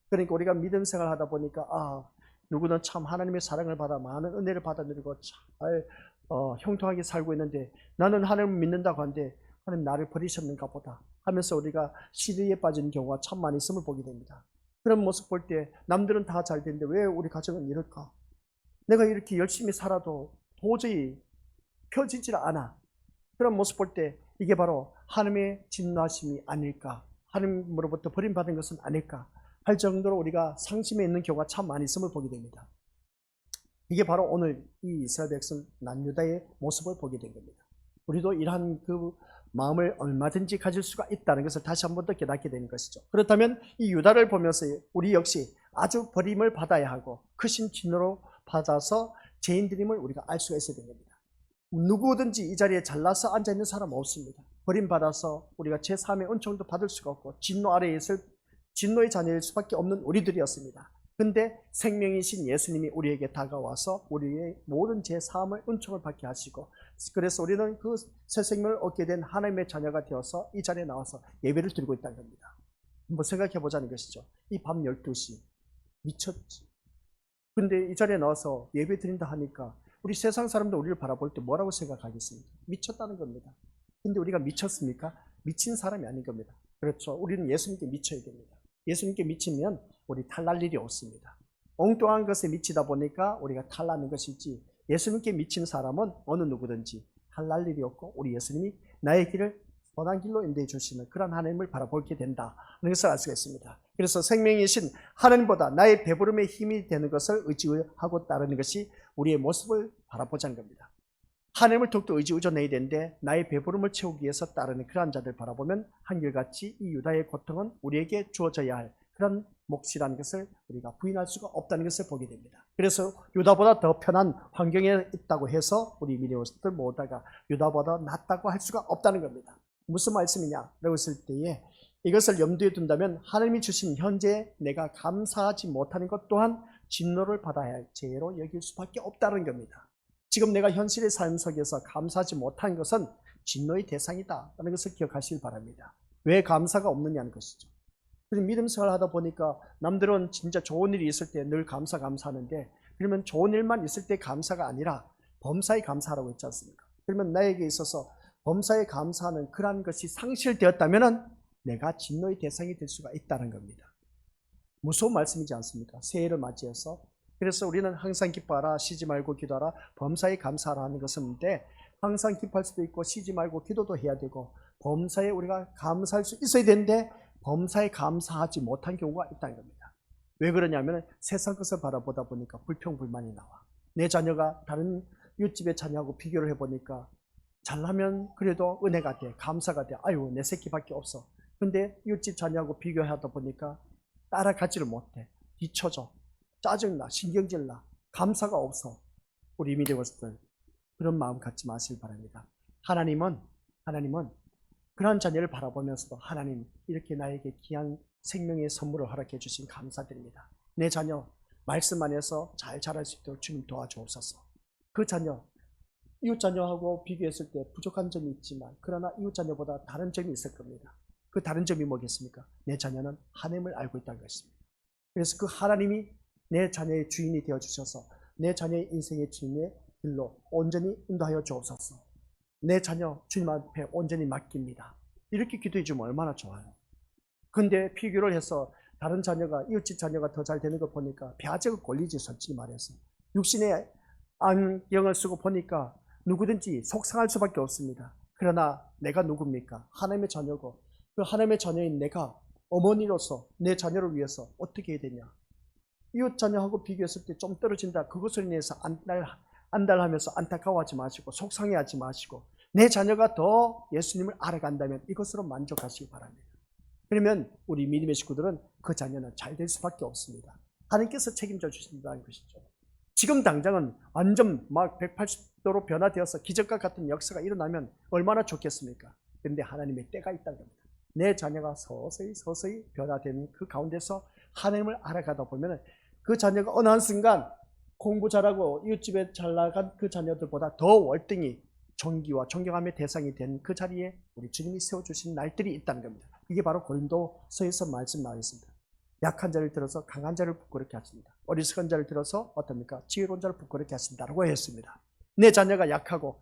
그러니까 우리가 믿음 생활을 하다 보니까 누구는 참 하나님의 사랑을 받아 많은 은혜를 받아 누리고 잘 형통하게 살고 있는데 나는 하나님을 믿는다고 하는데 하나님 나를 버리셨는가 보다 하면서 우리가 시리에 빠진 경우가 참 많이 있음을 보게 됩니다. 그런 모습 볼 때 남들은 다 잘 되는데 왜 우리 가정은 이럴까? 내가 이렇게 열심히 살아도 도저히 펴지질 않아. 그런 모습 볼 때 이게 바로 하나님의 진노하심이 아닐까, 하나님으로부터 버림받은 것은 아닐까 할 정도로 우리가 상심해 있는 경우가 참 많이 있음을 보게 됩니다. 이게 바로 오늘 이 이스라엘 백성 남유다의 모습을 보게 된 겁니다. 우리도 이러한 그 마음을 얼마든지 가질 수가 있다는 것을 다시 한 번 더 깨닫게 되는 것이죠. 그렇다면 이 유다를 보면서 우리 역시 아주 버림을 받아야 하고 크신 진노로 받아서 죄인들임을 우리가 알 수가 있어야 됩니다. 누구든지 이 자리에 잘나서 앉아있는 사람 없습니다. 버림받아서 우리가 제3의 은총도 받을 수가 없고 진노 아래에 있을 진노의 자녀일 수밖에 없는 우리들이었습니다. 근데 생명이신 예수님이 우리에게 다가와서 우리의 모든 죄 사함을 은총을 받게 하시고 그래서 우리는 그 새 생명을 얻게 된 하나님의 자녀가 되어서 이 자리에 나와서 예배를 드리고 있다는 겁니다. 한번 생각해 보자는 것이죠. 이 밤 12시 미쳤지. 근데 이 자리에 나와서 예배 드린다 하니까 우리 세상 사람들 우리를 바라볼 때 뭐라고 생각하겠습니까? 미쳤다는 겁니다. 근데 우리가 미쳤습니까? 미친 사람이 아닌 겁니다. 그렇죠. 우리는 예수님께 미쳐야 됩니다. 예수님께 미치면 우리 탈날 일이 없습니다. 엉뚱한 것에 미치다 보니까 우리가 탈나는 것이지 예수님께 미친 사람은 어느 누구든지 탈날 일이 없고 우리 예수님이 나의 길을 선한 길로 인도해 주시는 그런 하나님을 바라보게 된다 하는 것을 알 수가 있습니다. 그래서 생명이신 하나님보다 나의 배부름의 힘이 되는 것을 의지하고 따르는 것이 우리의 모습을 바라보자는 겁니다. 하나님을 더욱더 의존해야 되는데 나의 배부름을 채우기 위해서 따르는 그러한 자들 바라보면 한결같이 이 유다의 고통은 우리에게 주어져야 할 그런 몫이라는 것을 우리가 부인할 수가 없다는 것을 보게 됩니다. 그래서 유다보다 더 편한 환경에 있다고 해서 우리 믿음들 모두가 유다보다 낫다고 할 수가 없다는 겁니다. 무슨 말씀이냐라고 했을 때에 이것을 염두에 둔다면 하나님이 주신 현재 내가 감사하지 못하는 것 또한 진노를 받아야 할 죄로 여길 수밖에 없다는 겁니다. 지금 내가 현실의 삶 속에서 감사하지 못한 것은 진노의 대상이다 라는 것을 기억하시길 바랍니다. 왜 감사가 없느냐는 것이죠. 그리고 믿음 생활을 하다 보니까 남들은 진짜 좋은 일이 있을 때 늘 감사하는데 그러면 좋은 일만 있을 때 감사가 아니라 범사에 감사하라고 했지 않습니까? 그러면 나에게 있어서 범사에 감사하는 그러한 것이 상실되었다면 내가 진노의 대상이 될 수가 있다는 겁니다. 무서운 말씀이지 않습니까? 새해를 맞이해서 그래서 우리는 항상 기뻐하라, 쉬지 말고 기도하라, 범사에 감사하라 하는 것인데 항상 기뻐할 수도 있고 쉬지 말고 기도도 해야 되고 범사에 우리가 감사할 수 있어야 되는데 범사에 감사하지 못한 경우가 있다는 겁니다. 왜 그러냐면 세상 것을 바라보다 보니까 불평불만이 나와. 내 자녀가 다른 이웃집의 자녀하고 비교를 해보니까 잘나면 그래도 은혜가 돼, 감사가 돼. 아유 내 새끼밖에 없어. 근데 이웃집 자녀하고 비교하다 보니까 따라가지를 못해. 뒤쳐져. 짜증나, 신경질나, 감사가 없어. 우리 믿음으로서 그런 마음 갖지 마시길 바랍니다. 하나님은 그런 자녀를 바라보면서도 하나님 이렇게 나에게 귀한 생명의 선물을 허락해 주신 감사드립니다. 내 자녀 말씀 안에서 잘 자랄 수 있도록 주님 도와주옵소서. 그 자녀, 이웃 자녀하고 비교했을 때 부족한 점이 있지만 그러나 이웃 자녀보다 다른 점이 있을 겁니다. 그 다른 점이 뭐겠습니까? 내 자녀는 하나님을 알고 있다는 것입니다. 그래서 그 하나님이 내 자녀의 주인이 되어주셔서 내 자녀의 인생의 주인의 길로 온전히 인도하여 주옵소서. 내 자녀 주님 앞에 온전히 맡깁니다. 이렇게 기도해 주면 얼마나 좋아요. 근데 비교를 해서 다른 자녀가, 이웃집 자녀가 더 잘 되는 거 보니까 벼아적을 걸리지, 솔직히 말해서. 육신의 안경을 쓰고 보니까 누구든지 속상할 수밖에 없습니다. 그러나 내가 누굽니까? 하나님의 자녀고, 그 하나님의 자녀인 내가 어머니로서 내 자녀를 위해서 어떻게 해야 되냐? 이웃 자녀하고 비교했을 때 좀 떨어진다, 그것을 인해서 안달하면서 안타까워하지 마시고 속상해하지 마시고 내 자녀가 더 예수님을 알아간다면 이것으로 만족하시기 바랍니다. 그러면 우리 믿음의 식구들은 그 자녀는 잘 될 수밖에 없습니다. 하나님께서 책임져 주신다는 것이죠. 지금 당장은 완전 막 180도로 변화되어서 기적과 같은 역사가 일어나면 얼마나 좋겠습니까? 그런데 하나님의 때가 있다는 겁니다. 내 자녀가 서서히 변화되는 그 가운데서 하나님을 알아가다 보면 그 자녀가 어느 한순간 공부 잘하고 이웃집에 잘 나간 그 자녀들보다 더 월등히 존귀와 존경함의 대상이 된 그 자리에 우리 주님이 세워주신 날들이 있다는 겁니다. 이게 바로 고린도서에서 말씀 나와있습니다. 약한 자를 들어서 강한 자를 부끄럽게 하십니다. 어리석은 자를 들어서 어떻습니까? 지혜로운 자를 부끄럽게 하신다라고 했습니다. 내 자녀가 약하고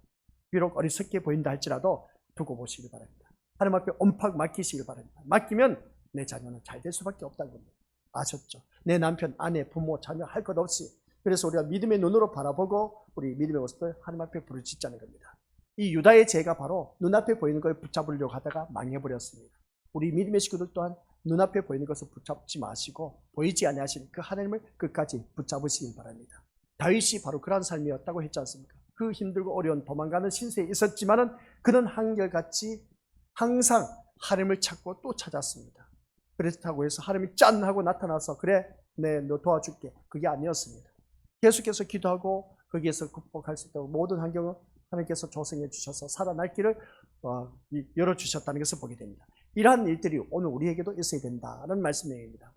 비록 어리석게 보인다 할지라도 두고 보시기 바랍니다. 하나님 앞에 온팍 맡기시기 바랍니다. 맡기면 내 자녀는 잘 될 수밖에 없다는 겁니다. 아셨죠? 내 남편, 아내, 부모, 자녀 할 것 없이, 그래서 우리가 믿음의 눈으로 바라보고 우리 믿음의 모습을 하나님 앞에 부르짖자는 겁니다. 이 유다의 죄가 바로 눈앞에 보이는 걸 붙잡으려고 하다가 망해버렸습니다. 우리 믿음의 식구들 또한 눈앞에 보이는 것을 붙잡지 마시고 보이지 아니하신 그 하나님을 끝까지 붙잡으시길 바랍니다. 다윗이 바로 그런 삶이었다고 했지 않습니까? 그 힘들고 어려운 도망가는 신세에 있었지만은 그는 한결같이 항상 하나님을 찾고 또 찾았습니다. 그렇다고 해서 하나님이 짠 하고 나타나서 그래 너 도와줄게, 그게 아니었습니다. 계속해서 기도하고 거기에서 극복할 수 있도록 모든 환경을 하나님께서 조성해 주셔서 살아날 길을 열어주셨다는 것을 보게 됩니다. 이러한 일들이 오늘 우리에게도 있어야 된다는 말씀입니다.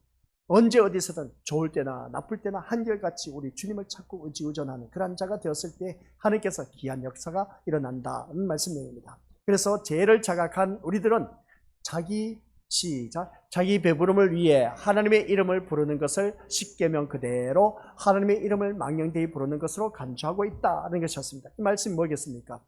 언제 어디서든 좋을 때나 나쁠 때나 한결같이 우리 주님을 찾고 의지의존하는 그런 자가 되었을 때 하나님께서 귀한 역사가 일어난다는 말씀입니다. 그래서 죄를 자각한 우리들은 자기 배부름을 위해 하나님의 이름을 부르는 것을 십계명 그대로 하나님의 이름을 망령되이 부르는 것으로 간주하고 있다는 것이었습니다. 이 말씀이 뭐겠습니까?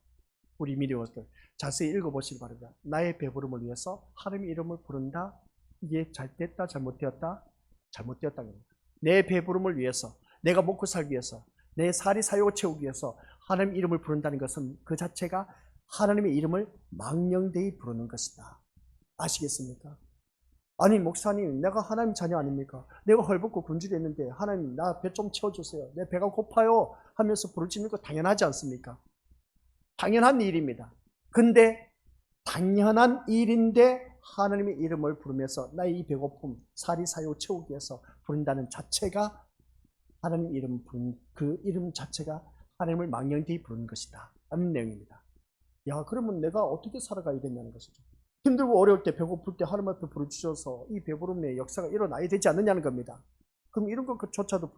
우리 믿음들 자세히 읽어보시기 바랍니다. 나의 배부름을 위해서 하나님의 이름을 부른다. 이게 잘됐다, 잘못되었다? 잘못되었다는 겁니다. 내 배부름을 위해서, 내가 먹고 살기 위해서, 내 살이 사요 채우기 위해서 하나님의 이름을 부른다는 것은 그 자체가 하나님의 이름을 망령되이 부르는 것이다. 아시겠습니까? 아니 목사님, 내가 하나님 자녀 아닙니까? 내가 헐벗고 굶주렸는데 하나님 나 배 좀 채워주세요, 내 배가 고파요 하면서 부르짖는 거 당연하지 않습니까? 당연한 일입니다. 근데 당연한 일인데 하나님의 이름을 부르면서 나의 이 배고픔, 살이 사요 채우기 위해서 부른다는 자체가 하나님 이름 부른 그 이름 자체가 하나님을 망령되이 부르는 것이다 라는 내용입니다. 야, 그러면 내가 어떻게 살아가야 되냐는 것이죠. 힘들고 어려울 때, 배고플 때 하나님 앞에 부르짖어서 이 배부름의 역사가 일어나야 되지 않느냐는 겁니다. 그럼 이런 것조차도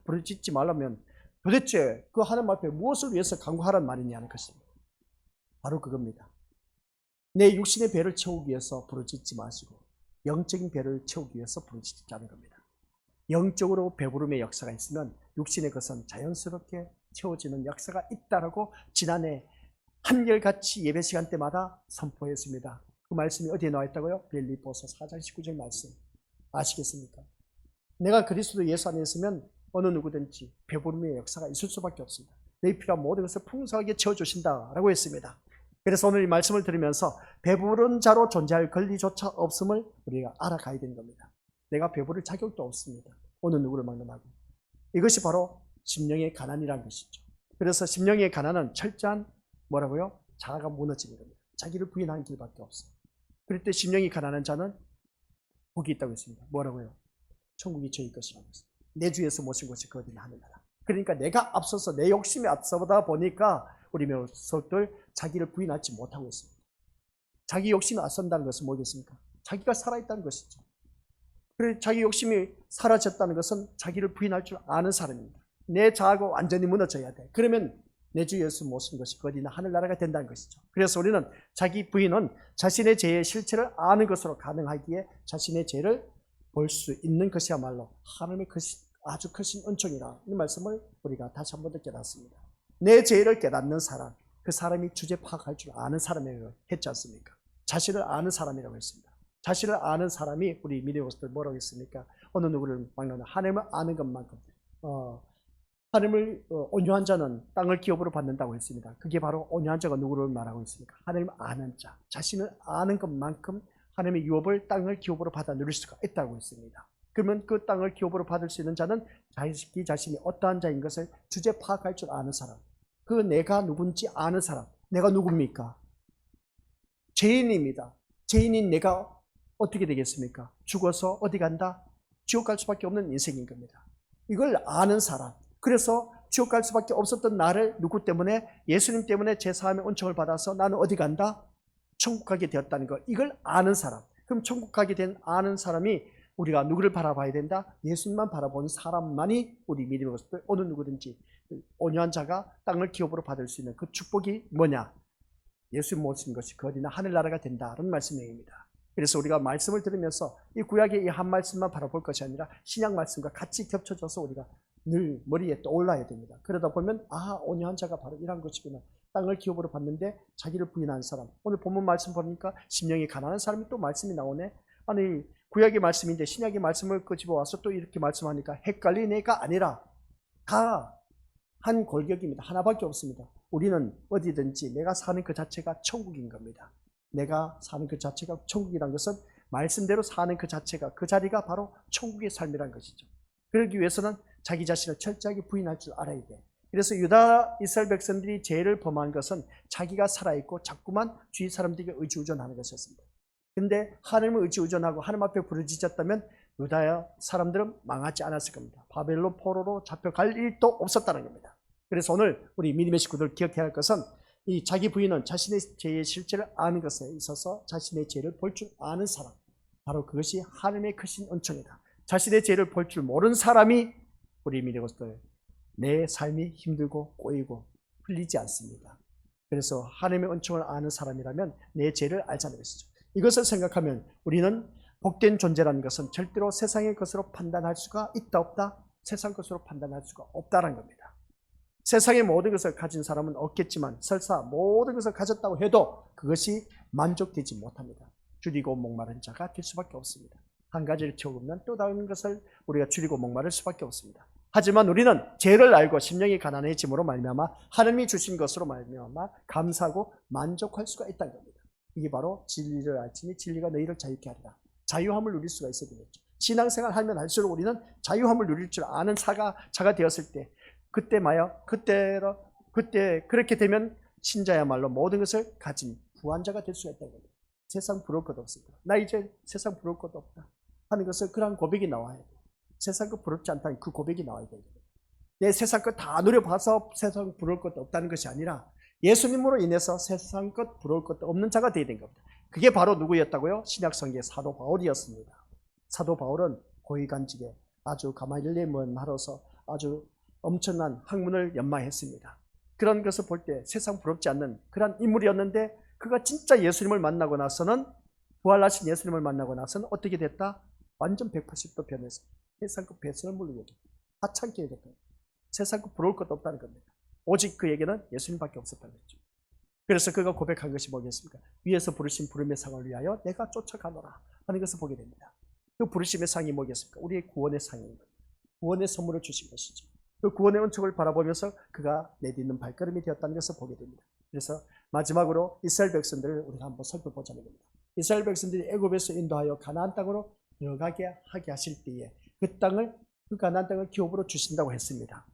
부르짖지 말라면 도대체 그 하나님 앞에 무엇을 위해서 간구하란 말이냐는 것입니다. 바로 그겁니다. 내 육신의 배를 채우기 위해서 부르짖지 마시고 영적인 배를 채우기 위해서 부르짖자는 겁니다. 영적으로 배부름의 역사가 있으면 육신의 것은 자연스럽게 채워지는 역사가 있다라고 지난해 한결같이 예배 시간 때마다 선포했습니다. 그 말씀이 어디에 나와 있다고요? 빌립보서 4장 19절 말씀 아시겠습니까? 내가 그리스도 예수 안에 있으면 어느 누구든지 배부름의 역사가 있을 수밖에 없습니다. 내 필요한 모든 것을 풍성하게 채워주신다라고 했습니다. 그래서 오늘 이 말씀을 들으면서 배부른 자로 존재할 권리조차 없음을 우리가 알아가야 되는 겁니다. 내가 배부를 자격도 없습니다. 어느 누구를 막론하고. 이것이 바로 심령의 가난이라는 것이죠. 그래서 심령의 가난은 철저한 뭐라고요? 자아가 무너지는 겁니다. 자기를 부인하는 길밖에 없어요. 그럴 때 심령이 가난한 자는 복이 있다고 했습니다. 뭐라고요? 천국이 저희 것이라고 했습니다. 내 주에서 모신 것이 그 어디나 하느니라. 그러니까 내가 앞서서 내 욕심이 앞서다 보니까 우리 녀석들 자기를 부인하지 못하고 있습니다. 자기 욕심이 앞선다는 것은 뭐겠습니까? 자기가 살아있다는 것이죠. 그래서 자기 욕심이 사라졌다는 것은 자기를 부인할 줄 아는 사람입니다. 내 자아가 완전히 무너져야 돼. 그러면 내 주 예수 모신 것이 거리나 하늘나라가 된다는 것이죠. 그래서 우리는 자기 부인은 자신의 죄의 실체를 아는 것으로 가능하기에 자신의 죄를 볼 수 있는 것이야말로 하나님의 아주 크신 은총이라 이 말씀을 우리가 다시 한 번 더 깨닫습니다. 내 죄를 깨닫는 사람, 그 사람이 주제 파악할 줄 아는 사람이라고 했지 않습니까? 자신을 아는 사람이라고 했습니다. 자신을 아는 사람이 우리 미디어스들 뭐라고 했습니까? 어느 누구를 막론하 하나님을 아는 것만큼 하나님을 온유한 자는 땅을 기업으로 받는다고 했습니다. 그게 바로 온유한 자가 누구를 말하고 있습니까? 하나님을 아는 자, 자신을 아는 것만큼 하나님의 유업을 땅을 기업으로 받아 누릴 수가 있다고 했습니다. 그러면 그 땅을 기업으로 받을 수 있는 자는 자신이 어떠한 자인 것을 주제 파악할 줄 아는 사람, 그 내가 누군지 아는 사람. 내가 누굽니까? 죄인입니다. 죄인인 내가 어떻게 되겠습니까? 죽어서 어디 간다? 지옥 갈 수밖에 없는 인생인 겁니다. 이걸 아는 사람. 그래서 지옥 갈 수밖에 없었던 나를 누구 때문에? 예수님 때문에 제사함의 은총을 받아서 나는 어디 간다? 천국 가게 되었다는 것. 이걸 아는 사람. 그럼 천국 가게 된 아는 사람이 우리가 누구를 바라봐야 된다? 예수님만 바라보는 사람만이 우리 믿음의 것들 어느 누구든지 온유한 자가 땅을 기업으로 받을 수 있는 그 축복이 뭐냐? 예수님 모신 것이 거리나 하늘나라가 된다는 말씀입니다. 그래서 우리가 말씀을 들으면서 이 구약의 이 한 말씀만 바라볼 것이 아니라 신약 말씀과 같이 겹쳐져서 우리가 늘 머리에 떠올라야 됩니다. 그러다 보면 온유한 자가 바로 이런 것이구나. 땅을 기업으로 받는데 자기를 부인한 사람. 오늘 본문 말씀 보니까 심령이 가난한 사람이 또 말씀이 나오네. 아니 구약의 말씀인데 신약의 말씀을 끄집어 와서 또 이렇게 말씀하니까 헷갈린 애가 아니라 다 한 골격입니다. 하나밖에 없습니다. 우리는 어디든지 내가 사는 그 자체가 천국인 겁니다. 내가 사는 그 자체가 천국이란 것은 말씀대로 사는 그 자체가 그 자리가 바로 천국의 삶이란 것이죠. 그러기 위해서는 자기 자신을 철저하게 부인할 줄 알아야 돼. 그래서 유다 이스라엘 백성들이 죄를 범한 것은 자기가 살아있고 자꾸만 주위 사람들에게 의지의존하는 것이었습니다. 근데 하나님을 의지의존하고 하나님 앞에 부르짖었다면 유다 사람들은 망하지 않았을 겁니다. 바벨론 포로로 잡혀갈 일도 없었다는 겁니다. 그래서 오늘 우리 믿음의 식구들 기억해야 할 것은 이 자기 부인은 자신의 죄의 실체를 아는 것에 있어서 자신의 죄를 볼 줄 아는 사람, 바로 그것이 하나님의 크신 은총이다. 자신의 죄를 볼 줄 모르는 사람이 우리 믿음의 식구들 내 삶이 힘들고 꼬이고 풀리지 않습니다. 그래서 하나님의 은총을 아는 사람이라면 내 죄를 알자는 것이죠. 이것을 생각하면 우리는 복된 존재라는 것은 절대로 세상의 것으로 판단할 수가 있다 없다? 세상 것으로 판단할 수가 없다는 겁니다. 세상의 모든 것을 가진 사람은 없겠지만 설사 모든 것을 가졌다고 해도 그것이 만족되지 못합니다. 줄이고 목마른 자가 될 수밖에 없습니다. 한 가지를 채우면 또 다른 것을 우리가 줄이고 목마를 수밖에 없습니다. 하지만 우리는 죄를 알고 심령이 가난해짐으로 말미암아 하나님이 주신 것으로 말미암아 감사하고 만족할 수가 있다는 겁니다. 이게 바로 진리를 알지니 진리가 너희를 자유케 하리라. 자유함을 누릴 수가 있어야 되겠죠. 신앙생활 하면 할수록 우리는 자유함을 누릴 줄 아는 자가 되었을 때 그때 그렇게 되면 신자야말로 모든 것을 가진 부한자가 될 수가 있다는 겁니다. 세상 부러울 것 없습니다. 나 이제 세상 부러울 것도 없다 하는 것을 그런 고백이 나와야 돼요. 세상 것 부럽지 않다는 그 고백이 나와야 돼요. 내 세상 것 다 누려봐서 세상 부러울 것도 없다는 것이 아니라 예수님으로 인해서 세상 것 부러울 것도 없는 자가 되어야 된 겁니다. 그게 바로 누구였다고요? 신약성경의 사도 바울이었습니다. 사도 바울은 고위간직에 아주 가말리엘을 하러서 아주 엄청난 학문을 연마했습니다. 그런 것을 볼 때 세상 부럽지 않는 그런 인물이었는데 그가 진짜 예수님을 만나고 나서는 부활하신 예수님을 만나고 나서는 어떻게 됐다? 완전 180도 변해서 세상 것 배선을 물리게 됐다. 하찮게 됐다. 세상 것 부러울 것도 없다는 겁니다. 오직 그에게는 예수님밖에 없었다는 거죠. 그래서 그가 고백한 것이 뭐겠습니까? 위에서 부르신 부름의 상을 위하여 내가 쫓아가노라 하는 것을 보게 됩니다. 그 부르심의 상이 뭐겠습니까? 우리의 구원의 상입니다. 구원의 선물을 주신 것이죠. 그 구원의 은총을 바라보면서 그가 내딛는 발걸음이 되었다는 것을 보게 됩니다. 그래서 마지막으로 이스라엘 백성들을 우리가 한번 살펴보자는 겁니다. 이스라엘 백성들이 애굽에서 인도하여 가나안 땅으로 들어가게 하게 하실 때에 그 가나안 땅을 기업으로 주신다고 했습니다.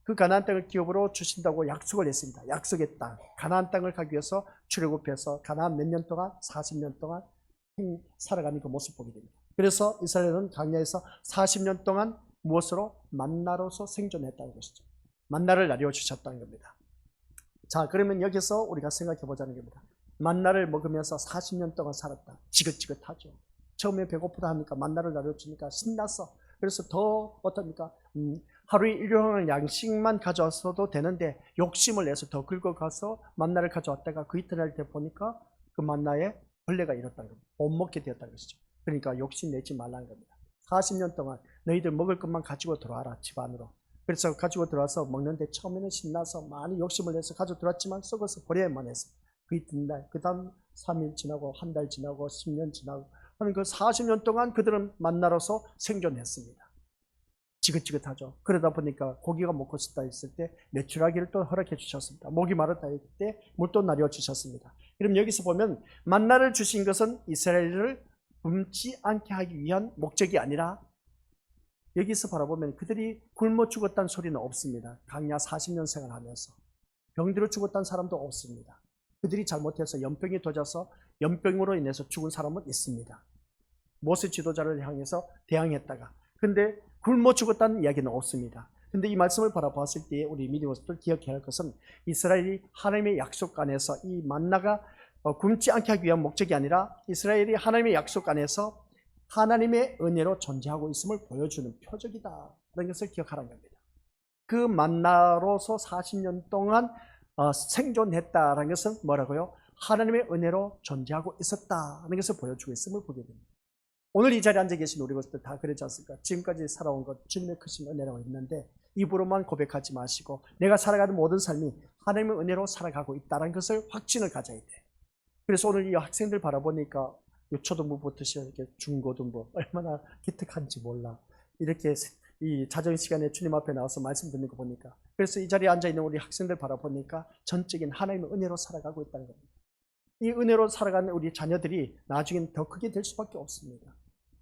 그 가나안 땅을 기업으로 주신다고 약속을 했습니다. 약속의 땅, 가나안 땅을 가기 위해서 출애굽해서 가나안 몇 년 동안 40년 동안 살아가는 그 모습 보게 됩니다. 그래서 이스라엘은 광야에서 40년 동안 무엇으로? 만나로서 생존했다는 것이죠. 만나를 나려 주셨다는 겁니다. 자, 그러면 여기서 우리가 생각해 보자는 겁니다. 만나를 먹으면서 40년 동안 살았다. 지긋지긋하죠. 처음에 배고프다 하니까 만나를 나려 주니까 신났어. 그래서 더 어떻습니까? 하루에 일용할 양식만 가져왔어도 되는데 욕심을 내서 더 긁어가서 만나를 가져왔다가 그 이튿날 때 보니까 그 만나에 벌레가 일었다는 겁니다. 못 먹게 되었다는 것이죠. 그러니까 욕심 내지 말라는 겁니다. 40년 동안 너희들 먹을 것만 가지고 들어와라, 집 안으로. 그래서 가지고 들어와서 먹는데 처음에는 신나서 많이 욕심을 내서 가지고 들어왔지만 썩어서 버려야만 했어. 그 이튿날, 그 다음 3일 지나고 한 달 지나고 10년 지나고 하는 그 40년 동안 그들은 만나로서 생존했습니다. 지긋지긋하죠. 그러다 보니까 고기가 먹고 싶다 했을 때 메추라기를 또 허락해 주셨습니다. 목이 마르다 했을 때 물도 나려 주셨습니다. 그럼 여기서 보면 만나를 주신 것은 이스라엘을 굶지 않게 하기 위한 목적이 아니라 여기서 바라보면 그들이 굶어 죽었다는 소리는 없습니다. 강야 40년 생활하면서 병들어 죽었다는 사람도 없습니다. 그들이 잘못해서 연병이 도져서 연병으로 인해서 죽은 사람은 있습니다. 모세 지도자를 향해서 대항했다가 근데 굶어 죽었다는 이야기는 없습니다. 근데 이 말씀을 바라봤을 때 우리 믿음으로서 기억해야 할 것은 이스라엘이 하나님의 약속 안에서 이 만나가 굶지 않게 하기 위한 목적이 아니라 이스라엘이 하나님의 약속 안에서 하나님의 은혜로 존재하고 있음을 보여주는 표적이다 라는 것을 기억하라는 겁니다. 그 만나로서 40년 동안 생존했다라는 것은 뭐라고요? 하나님의 은혜로 존재하고 있었다는 것을 보여주고 있음을 보게 됩니다. 오늘 이 자리에 앉아 계신 우리 것들 다 그러지 않습니까? 지금까지 살아온 것 주님의 크신 은혜라고 있는데 입으로만 고백하지 마시고 내가 살아가는 모든 삶이 하나님의 은혜로 살아가고 있다는 것을 확신을 가져야 돼. 그래서 오늘 이 학생들 바라보니까 초등부부터 시작해 중고등부 얼마나 기특한지 몰라. 이렇게 이 자정 시간에 주님 앞에 나와서 말씀 듣는 거 보니까 그래서 이 자리에 앉아 있는 우리 학생들 바라보니까 전적인 하나님의 은혜로 살아가고 있다는 겁니다. 이 은혜로 살아가는 우리 자녀들이 나중엔 더 크게 될 수밖에 없습니다.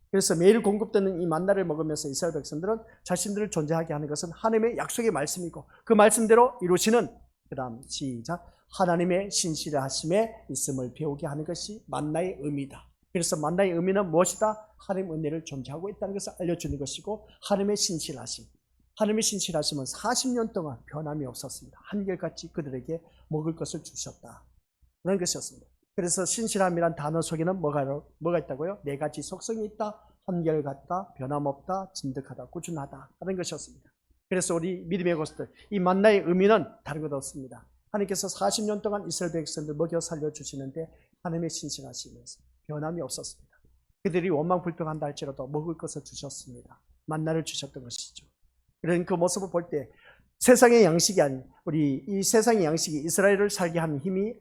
그래서 매일 공급되는 이 만나를 먹으면서 이스라엘 백성들은 자신들을 존재하게 하는 것은 하나님의 약속의 말씀이고 그 말씀대로 이루시는 그 다음 시작 하나님의 신실하심에 있음을 배우게 하는 것이 만나의 의미다. 그래서 만나의 의미는 무엇이다? 하나님의 은혜를 존재하고 있다는 것을 알려주는 것이고 하나님의 신실하심. 하나님의 신실하심은 40년 동안 변함이 없었습니다. 한결같이 그들에게 먹을 것을 주셨다. 그런 것이었습니다. 그래서 신실함이란 단어 속에는 뭐가 있다고요? 네 가지 속성이 있다. 한결같다, 변함없다, 진득하다, 꾸준하다 하는 것이었습니다. 그래서 우리 믿음의 것들 이 만나의 의미는 다른 것 없습니다. 하나님께서 40년 동안 이스라엘 백성들 먹여 살려주시는데 하나님의 신실하시면서 변함이 없었습니다. 그들이 원망불평한다 할지라도 먹을 것을 주셨습니다. 만나를 주셨던 것이죠. 그런 그 모습을 볼 때 세상의 양식이 아닌 우리 이 세상의 양식이 이스라엘을 살게 하는 힘이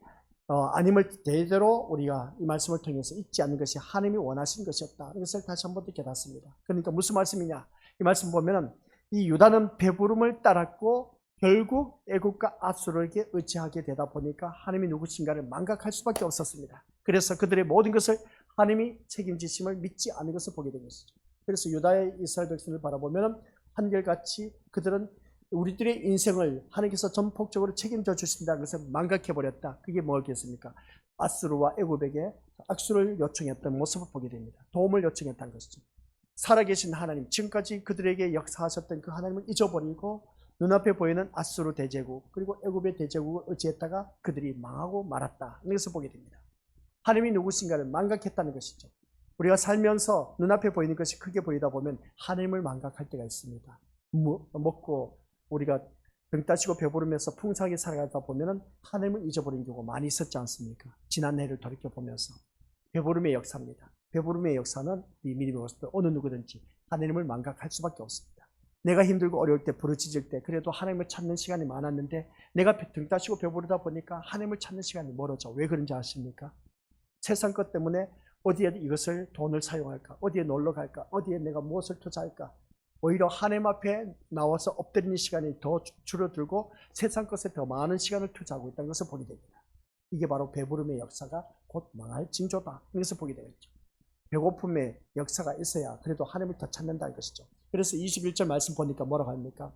아님을 대대로 우리가 이 말씀을 통해서 잊지 않는 것이 하나님이 원하신 것이었다. 이것을 다시 한 번 더 깨닫습니다. 그러니까 무슨 말씀이냐? 이 말씀 보면은 이 유다는 배부름을 따랐고 결국 애굽과 앗수르에게 의지하게 되다 보니까 하나님이 누구신가를 망각할 수밖에 없었습니다. 그래서 그들의 모든 것을 하나님이 책임지심을 믿지 않는 것을 보게 된 것이죠. 그래서 유다의 이스라엘 백성을 바라보면은 한결같이 그들은 우리들의 인생을 하나님께서 전폭적으로 책임져 주신다는 것을 망각해버렸다. 그게 뭐겠습니까? 앗수르와 애굽에게 악수를 요청했던 모습을 보게 됩니다. 도움을 요청했다는 것이죠. 살아계신 하나님, 지금까지 그들에게 역사하셨던 그 하나님을 잊어버리고 눈앞에 보이는 앗수르 대제국 그리고 애굽의 대제국을 의지했다가 그들이 망하고 말았다. 이것을 보게 됩니다. 하나님이 누구신가를 망각했다는 것이죠. 우리가 살면서 눈앞에 보이는 것이 크게 보이다 보면 하나님을 망각할 때가 있습니다. 먹고 우리가 등 따시고 배부르면서 풍성하게 살아가다 보면 하나님을 잊어버린 경우가 많이 있었지 않습니까? 지난 해를 돌이켜보면서 배부름의 역사입니다. 배부름의 역사는 이 믿음의 모습도 어느 누구든지 하나님을 망각할 수밖에 없습니다. 내가 힘들고 어려울 때 부르짖을 때 그래도 하나님을 찾는 시간이 많았는데 내가 등 따시고 배부르다 보니까 하나님을 찾는 시간이 멀어져. 왜 그런지 아십니까? 세상 것 때문에 어디에 이것을 돈을 사용할까? 어디에 놀러 갈까? 어디에 내가 무엇을 투자할까? 오히려 하나님 앞에 나와서 엎드리는 시간이 더 줄어들고 세상 것에 더 많은 시간을 투자하고 있다는 것을 보게 됩니다. 이게 바로 배부름의 역사가 곧 망할 징조다. 이것을 보게 되겠죠. 배고픔의 역사가 있어야 그래도 하나님을 더 찾는다는 것이죠. 그래서 21절 말씀 보니까 뭐라고 합니까?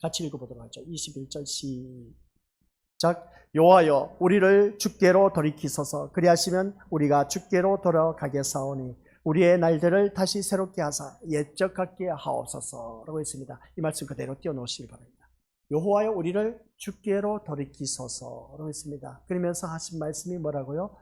같이 읽어보도록 하죠. 21절 시작. 여호와여 우리를 주께로 돌이키소서. 그리하시면 우리가 주께로 돌아가겠사오니 우리의 날들을 다시 새롭게 하사 옛적 같게 하옵소서 라고 했습니다. 이 말씀 그대로 띄워놓으시기 바랍니다. 여호와여 우리를 주께로 돌이키소서 라고 했습니다. 그러면서 하신 말씀이 뭐라고요?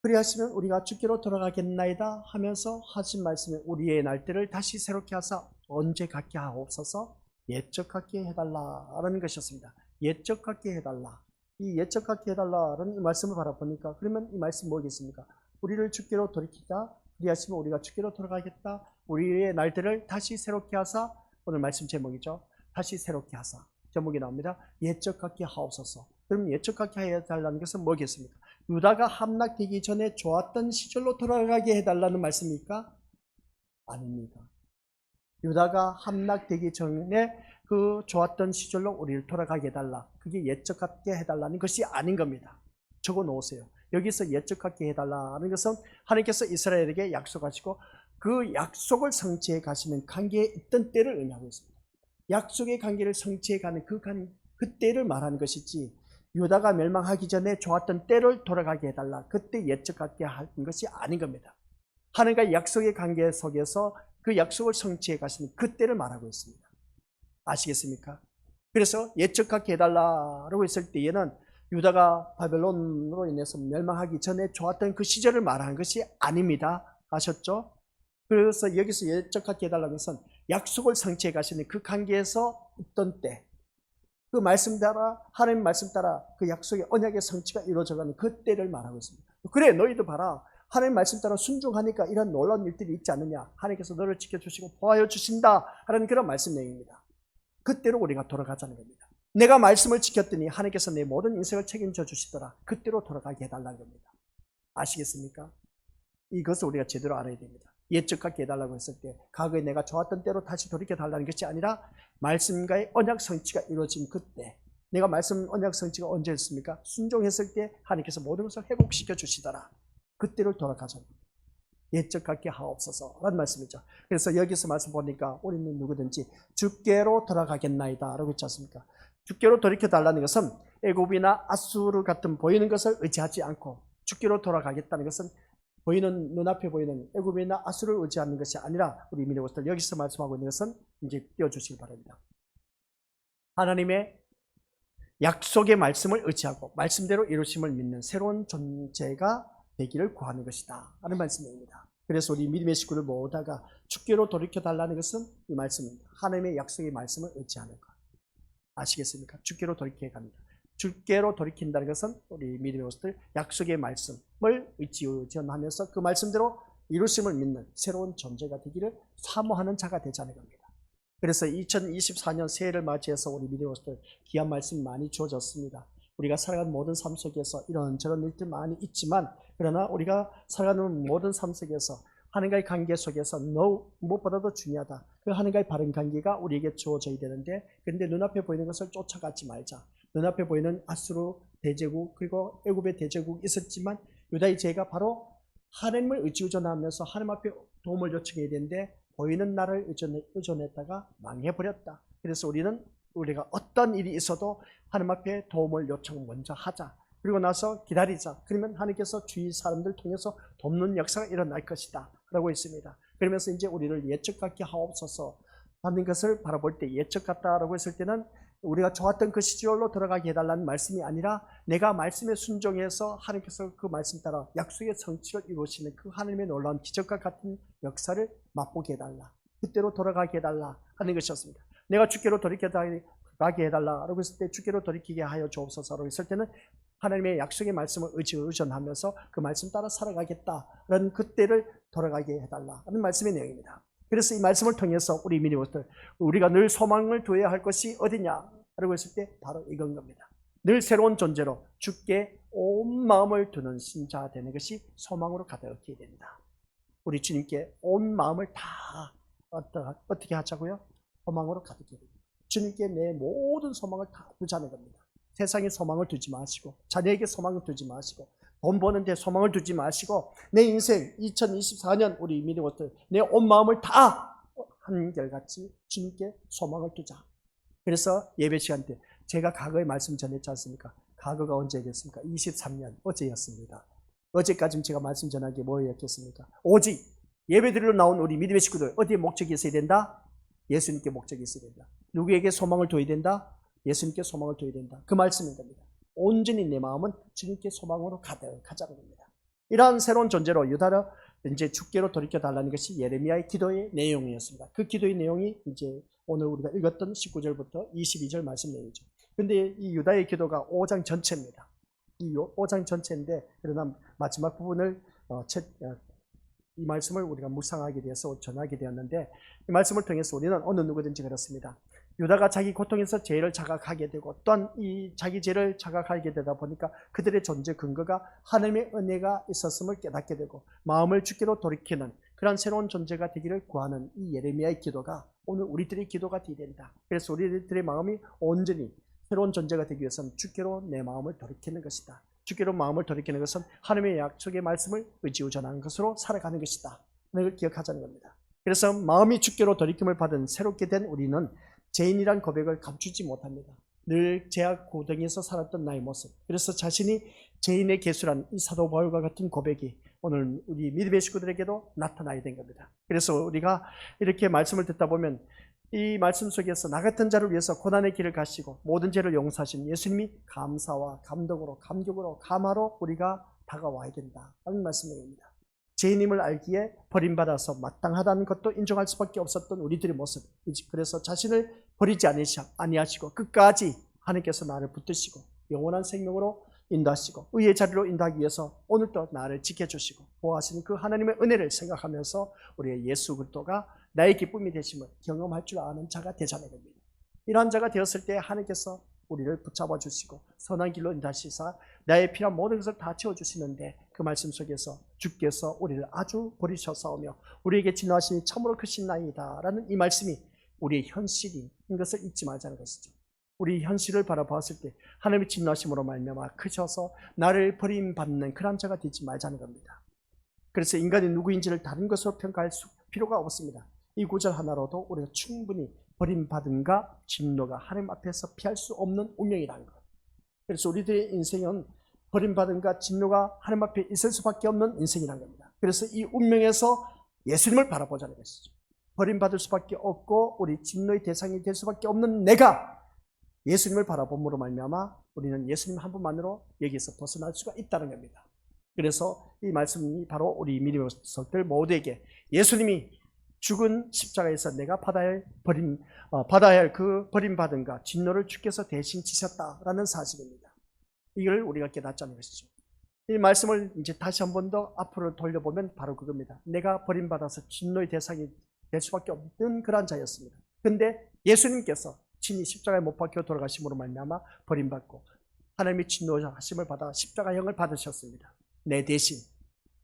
그리하시면 우리가 주께로 돌아가겠나이다 하면서 하신 말씀이 우리의 날들을 다시 새롭게 하사 언제 갖게 하옵소서? 옛적 갖게 해달라라는 것이었습니다. 옛적 갖게 해달라. 이 옛적 갖게 해달라라는 이 말씀을 바라보니까 그러면 이 말씀 뭐겠습니까? 우리를 주께로 돌이키자. 그리하시면 우리가 주께로 돌아가겠다. 우리의 날들을 다시 새롭게 하사. 오늘 말씀 제목이죠. 다시 새롭게 하사. 제목이 나옵니다. 옛적 갖게 하옵소서. 그럼 옛적 갖게 해달라는 것은 뭐겠습니까? 유다가 함락되기 전에 좋았던 시절로 돌아가게 해달라는 말씀입니까? 아닙니다. 유다가 함락되기 전에 그 좋았던 시절로 우리를 돌아가게 해달라. 그게 옛적 갖게 해달라는 것이 아닌 겁니다. 적어 놓으세요. 여기서 옛적 갖게 해달라는 것은 하나님께서 이스라엘에게 약속하시고 그 약속을 성취해 가시는 관계에 있던 때를 의미하고 있습니다. 약속의 관계를 성취해 가는 그 때를 말하는 것이지, 유다가 멸망하기 전에 좋았던 때를 돌아가게 해달라. 그때 옛적 갖게 하는 것이 아닌 겁니다. 하나님과 약속의 관계 속에서 그 약속을 성취해 가시는 그 때를 말하고 있습니다. 아시겠습니까? 그래서 옛적 갖게 해달라고 했을 때에는 유다가 바벨론으로 인해서 멸망하기 전에 좋았던 그 시절을 말하는 것이 아닙니다. 아셨죠? 그래서 여기서 옛적 갖게 해달라는 것은 약속을 성취해 가시는 그 관계에서 있던 때, 그 말씀 따라, 하나님 말씀 따라 그 약속의 언약의 성취가 이루어져가는 그 때를 말하고 있습니다. 그래, 너희도 봐라. 하나님 말씀 따라 순종하니까 이런 놀라운 일들이 있지 않느냐. 하나님께서 너를 지켜주시고 보호하여 주신다 하는 그런 말씀 내용입니다. 그때로 우리가 돌아가자는 겁니다. 내가 말씀을 지켰더니 하나님께서 내 모든 인생을 책임져 주시더라. 그때로 돌아가게 해달라는 겁니다. 아시겠습니까? 이것을 우리가 제대로 알아야 됩니다. 옛적 갖게 해달라고 했을 때 과거에 내가 좋았던 때로 다시 돌이켜달라는 것이 아니라 말씀과의 언약 성취가 이루어진 그때, 내가 말씀 언약 성취가 언제였습니까? 순종했을 때 하나님께서 모든 것을 회복시켜 주시더라. 그때를 돌아가자는 겁니다. 옛적 갖게 하옵소서 라는 말씀이죠. 그래서 여기서 말씀 보니까 우리는 누구든지 주께로 돌아가겠나이다 라고 했지 않습니까? 주께로 돌이켜달라는 것은 애굽이나 아수르 같은 보이는 것을 의지하지 않고 주께로 돌아가겠다는 것은 보이는, 눈앞에 보이는 애굽이나 아수르를 의지하는 것이 아니라 우리 믿는 것들, 여기서 말씀하고 있는 것은 이제 띄워주시기 바랍니다. 하나님의 약속의 말씀을 의지하고 말씀대로 이루심을 믿는 새로운 존재가 되기를 구하는 것이다 하는 말씀입니다. 그래서 우리 믿음의 식구들 모두가 주께로 돌이켜달라는 것은 이 말씀입니다. 하나님의 약속의 말씀을 의지하는 것. 아시겠습니까? 주께로 돌이켜 갑니다. 주께로 돌이킨다는 것은 우리 믿음의 것들 약속의 말씀을 의지하면서 그 말씀대로 이루심을 믿는 새로운 존재가 되기를 사모하는 자가 되자는 겁니다. 그래서 2024년 새해를 맞이해서 우리 믿음의 것들 귀한 말씀 많이 주어졌습니다. 우리가 살아가는 모든 삶 속에서 이런저런 일들 많이 있지만, 그러나 우리가 살아가는 모든 삶 속에서 하나님과의 관계 속에서 무엇보다도 중요하다. 그 하나님과의 바른 관계가 우리에게 주어져야 되는데, 그런데 눈앞에 보이는 것을 쫓아가지 말자. 눈앞에 보이는 아수르 대제국, 그리고 애굽의 대제국이 있었지만 유다의 죄가 바로 하나님을 의존하면서 하나님 앞에 도움을 요청해야 되는데 보이는 나를 의존했다가 망해버렸다. 그래서 우리가 어떤 일이 있어도 하나님 앞에 도움을 요청 먼저 하자. 그리고 나서 기다리자. 그러면 하나님께서 주위 사람들 통해서 돕는 역사가 일어날 것이다 라고 했습니다. 그러면서 이제 우리를 옛적 같게 하옵소서 하는 것을 바라볼 때, 옛적 같다라고 했을 때는 우리가 좋았던 그 시절로 돌아가게 해달라는 말씀이 아니라 내가 말씀에 순종해서 하나님께서 그 말씀 따라 약속의 성취를 이루시는 그 하나님의 놀라운 기적과 같은 역사를 맛보게 해달라. 그때로 돌아가게 해달라 하는 것이었습니다. 내가 주께로 돌이켜가게 해달라라고 했을 때 주께로 돌이키게 하여 주옵소서라고 했을 때는 하나님의 약속의 말씀을 의존하면서 그 말씀 따라 살아가겠다라는 그때를 돌아가게 해달라 하는 말씀의 내용입니다. 그래서 이 말씀을 통해서 우리 믿음들, 우리가 늘 소망을 두어야 할 것이 어디냐라고 했을 때 바로 이건 겁니다. 늘 새로운 존재로 주께 온 마음을 두는 신자 되는 것이 소망으로 가득해야 됩니다. 우리 주님께 온 마음을 다 어떻게 하자고요? 소망으로 가득해야 됩니다. 주님께 내 모든 소망을 다 두자는 겁니다. 세상에 소망을 두지 마시고, 자녀에게 소망을 두지 마시고, 돈 버는데 소망을 두지 마시고, 내 인생 2024년 우리 믿는 것들 내 온 마음을 다 한결같이 주님께 소망을 두자. 그래서 예배 시간 때 제가 과거에 말씀 전했지 않습니까? 과거가 언제겠습니까? 23년 어제였습니다. 어제까지 제가 말씀 전한 게 뭐였겠습니까? 오직 예배 드리러 나온 우리 믿음의 식구들 어디에 목적이 있어야 된다? 예수님께 목적이 있어야 된다. 누구에게 소망을 둬야 된다? 예수님께 소망을 둬야 된다. 그 말씀인 겁니다. 온전히 내 마음은 주님께 소망으로 가득하자는 겁니다. 이러한 새로운 존재로 이제 주께로 돌이켜 달라는 것이 예레미야의 기도의 내용이었습니다. 그 기도의 내용이 이제 오늘 우리가 읽었던 19절부터 22절 말씀 내용이죠. 근데 이 유다의 기도가 5장 전체입니다. 이 5장 전체인데, 그러나 마지막 부분을 이 말씀을 우리가 묵상하게 되어서 전하게 되었는데, 이 말씀을 통해서 우리는 어느 누구든지 그렇습니다. 유다가 자기 고통에서 죄를 자각하게 되고, 또한 이 자기 죄를 자각하게 되다 보니까 그들의 존재 근거가 하나님의 은혜가 있었음을 깨닫게 되고, 마음을 주께로 돌이키는 그런 새로운 존재가 되기를 구하는 이 예레미야의 기도가 오늘 우리들의 기도가 되어야 된다. 그래서 우리들의 마음이 온전히 새로운 존재가 되기 위해서는 주께로 내 마음을 돌이키는 것이다. 주께로 마음을 돌이키는 것은 하나님의 약속의 말씀을 의지우전하는 것으로 살아가는 것이다. 이걸 기억하자는 겁니다. 그래서 마음이 주께로 돌이킴을 받은 새롭게 된 우리는 죄인이란 고백을 감추지 못합니다. 늘 죄악 고등에서 살았던 나의 모습, 그래서 자신이 죄인의 개수란 이 사도 바울과 같은 고백이 오늘 우리 믿음의 식구들에게도 나타나야 된 겁니다. 그래서 우리가 이렇게 말씀을 듣다 보면 이 말씀 속에서 나 같은 자를 위해서 고난의 길을 가시고 모든 죄를 용서하신 예수님이 감사와 감동으로 감격으로 감화로 우리가 다가와야 된다는 말씀입니다. 죄인임을 알기에 버림받아서 마땅하다는 것도 인정할 수밖에 없었던 우리들의 모습, 그래서 자신을 버리지 아니하시고 끝까지 하나님께서 나를 붙드시고 영원한 생명으로 인도하시고 의의 자리로 인도하기 위해서 오늘도 나를 지켜주시고 보호하시는 그 하나님의 은혜를 생각하면서 우리의 예수 그리스도가 나의 기쁨이 되심을 경험할 줄 아는 자가 되자는 겁니다. 이러한 자가 되었을 때 하나님께서 우리를 붙잡아 주시고 선한 길로 인도하시사 나의 필요한 모든 것을 다 채워주시는데, 그 말씀 속에서 주께서 우리를 아주 버리셨사오며 우리에게 진노하심이 참으로 크신 나이다 라는 이 말씀이 우리의 현실인 것을 잊지 말자는 것이죠. 우리 현실을 바라보았을 때 하나님의 진노하심으로 말미암아 크셔서 나를 버림받는 그런 자가 되지 말자는 겁니다. 그래서 인간이 누구인지를 다른 것으로 평가할 필요가 없습니다. 이 구절 하나로도 우리가 충분히 버림받음과 진노가 하나님 앞에서 피할 수 없는 운명이라는 것. 그래서 우리들의 인생은 버림받음과 진노가 하나님 앞에 있을 수밖에 없는 인생이라는 겁니다. 그래서 이 운명에서 예수님을 바라보자는 것이죠. 버림받을 수밖에 없고 우리 진노의 대상이 될 수밖에 없는 내가 예수님을 바라봄으로 말미암아 우리는 예수님 한 분만으로 여기에서 벗어날 수가 있다는 겁니다. 그래서 이 말씀이 바로 우리 믿음의 속들 모두에게 예수님이 죽은 십자가에서 내가 받아야 할 그 버림받음과 진노를 주께서 대신 지셨다라는 사실입니다. 이걸 우리가 깨닫자는 것이죠. 이 말씀을 이제 다시 한 번 더 앞으로 돌려보면 바로 그겁니다. 내가 버림받아서 진노의 대상이 될 수밖에 없는 그런 자였습니다. 그런데 예수님께서 친히 십자가에 못 박혀 돌아가심으로 말미암아 버림받고 하나님의 진노하심을 받아 십자가형을 받으셨습니다. 내 대신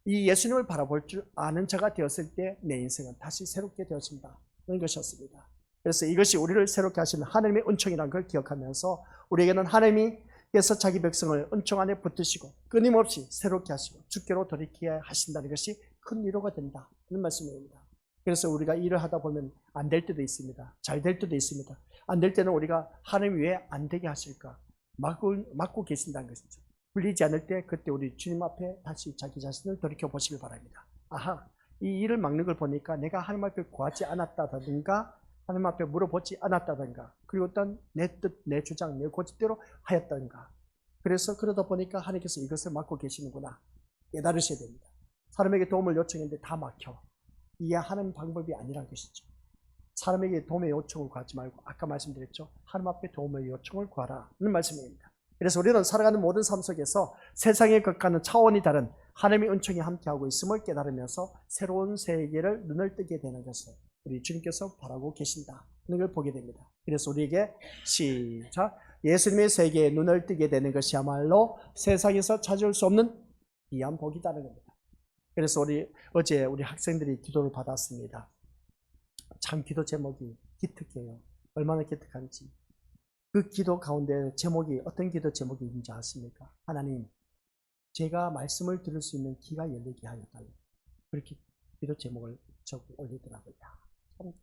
이 예수님을 바라볼 줄 아는 자가 되었을 때 내 인생은 다시 새롭게 되어진다는 것이었습니다. 그래서 이것이 우리를 새롭게 하시는 하나님의 은총이라는 걸 기억하면서 우리에게는 하나님께서 자기 백성을 은총 안에 붙드시고 끊임없이 새롭게 하시고 주께로 돌이켜야 하신다는 것이 큰 위로가 된다는 말씀입니다. 그래서 우리가 일을 하다 보면 안 될 때도 있습니다. 잘 될 때도 있습니다. 안 될 때는 우리가 하나님 왜 안 되게 하실까 막고 계신다는 것이죠. 풀리지 않을 때 그때 우리 주님 앞에 다시 자기 자신을 돌이켜 보시길 바랍니다. 아하, 이 일을 막는 걸 보니까 내가 하나님 앞에 구하지 않았다든가 하나님 앞에 물어보지 않았다든가 그리고 어떤 내 뜻, 내 주장, 내 고집대로 하였다든가 그래서 그러다 보니까 하나님께서 이것을 막고 계시는구나 깨달으셔야 됩니다. 사람에게 도움을 요청했는데 다 막혀. 이해하는 방법이 아니란 것이죠. 사람에게 도움의 요청을 구하지 말고 아까 말씀드렸죠. 하나님 앞에 도움의 요청을 구하라는 말씀입니다. 그래서 우리는 살아가는 모든 삶 속에서 세상의 것과는 차원이 다른 하나님의 은총이 함께하고 있음을 깨달으면서 새로운 세계를 눈을 뜨게 되는 것을 우리 주님께서 바라고 계신다는 걸 보게 됩니다. 그래서 우리에게 시작 예수님의 세계에 눈을 뜨게 되는 것이야말로 세상에서 찾을 수 없는 귀한 복이다는 겁니다. 그래서 어제 우리 학생들이 기도를 받았습니다. 참 기도 제목이 기특해요. 얼마나 기특한지. 그 기도 가운데 제목이 어떤 기도 제목이 있는지 아십니까? 하나님, 제가 말씀을 들을 수 있는 귀가 열리게 하여 달라. 그렇게 기도 제목을 적어 올리더라고요. 참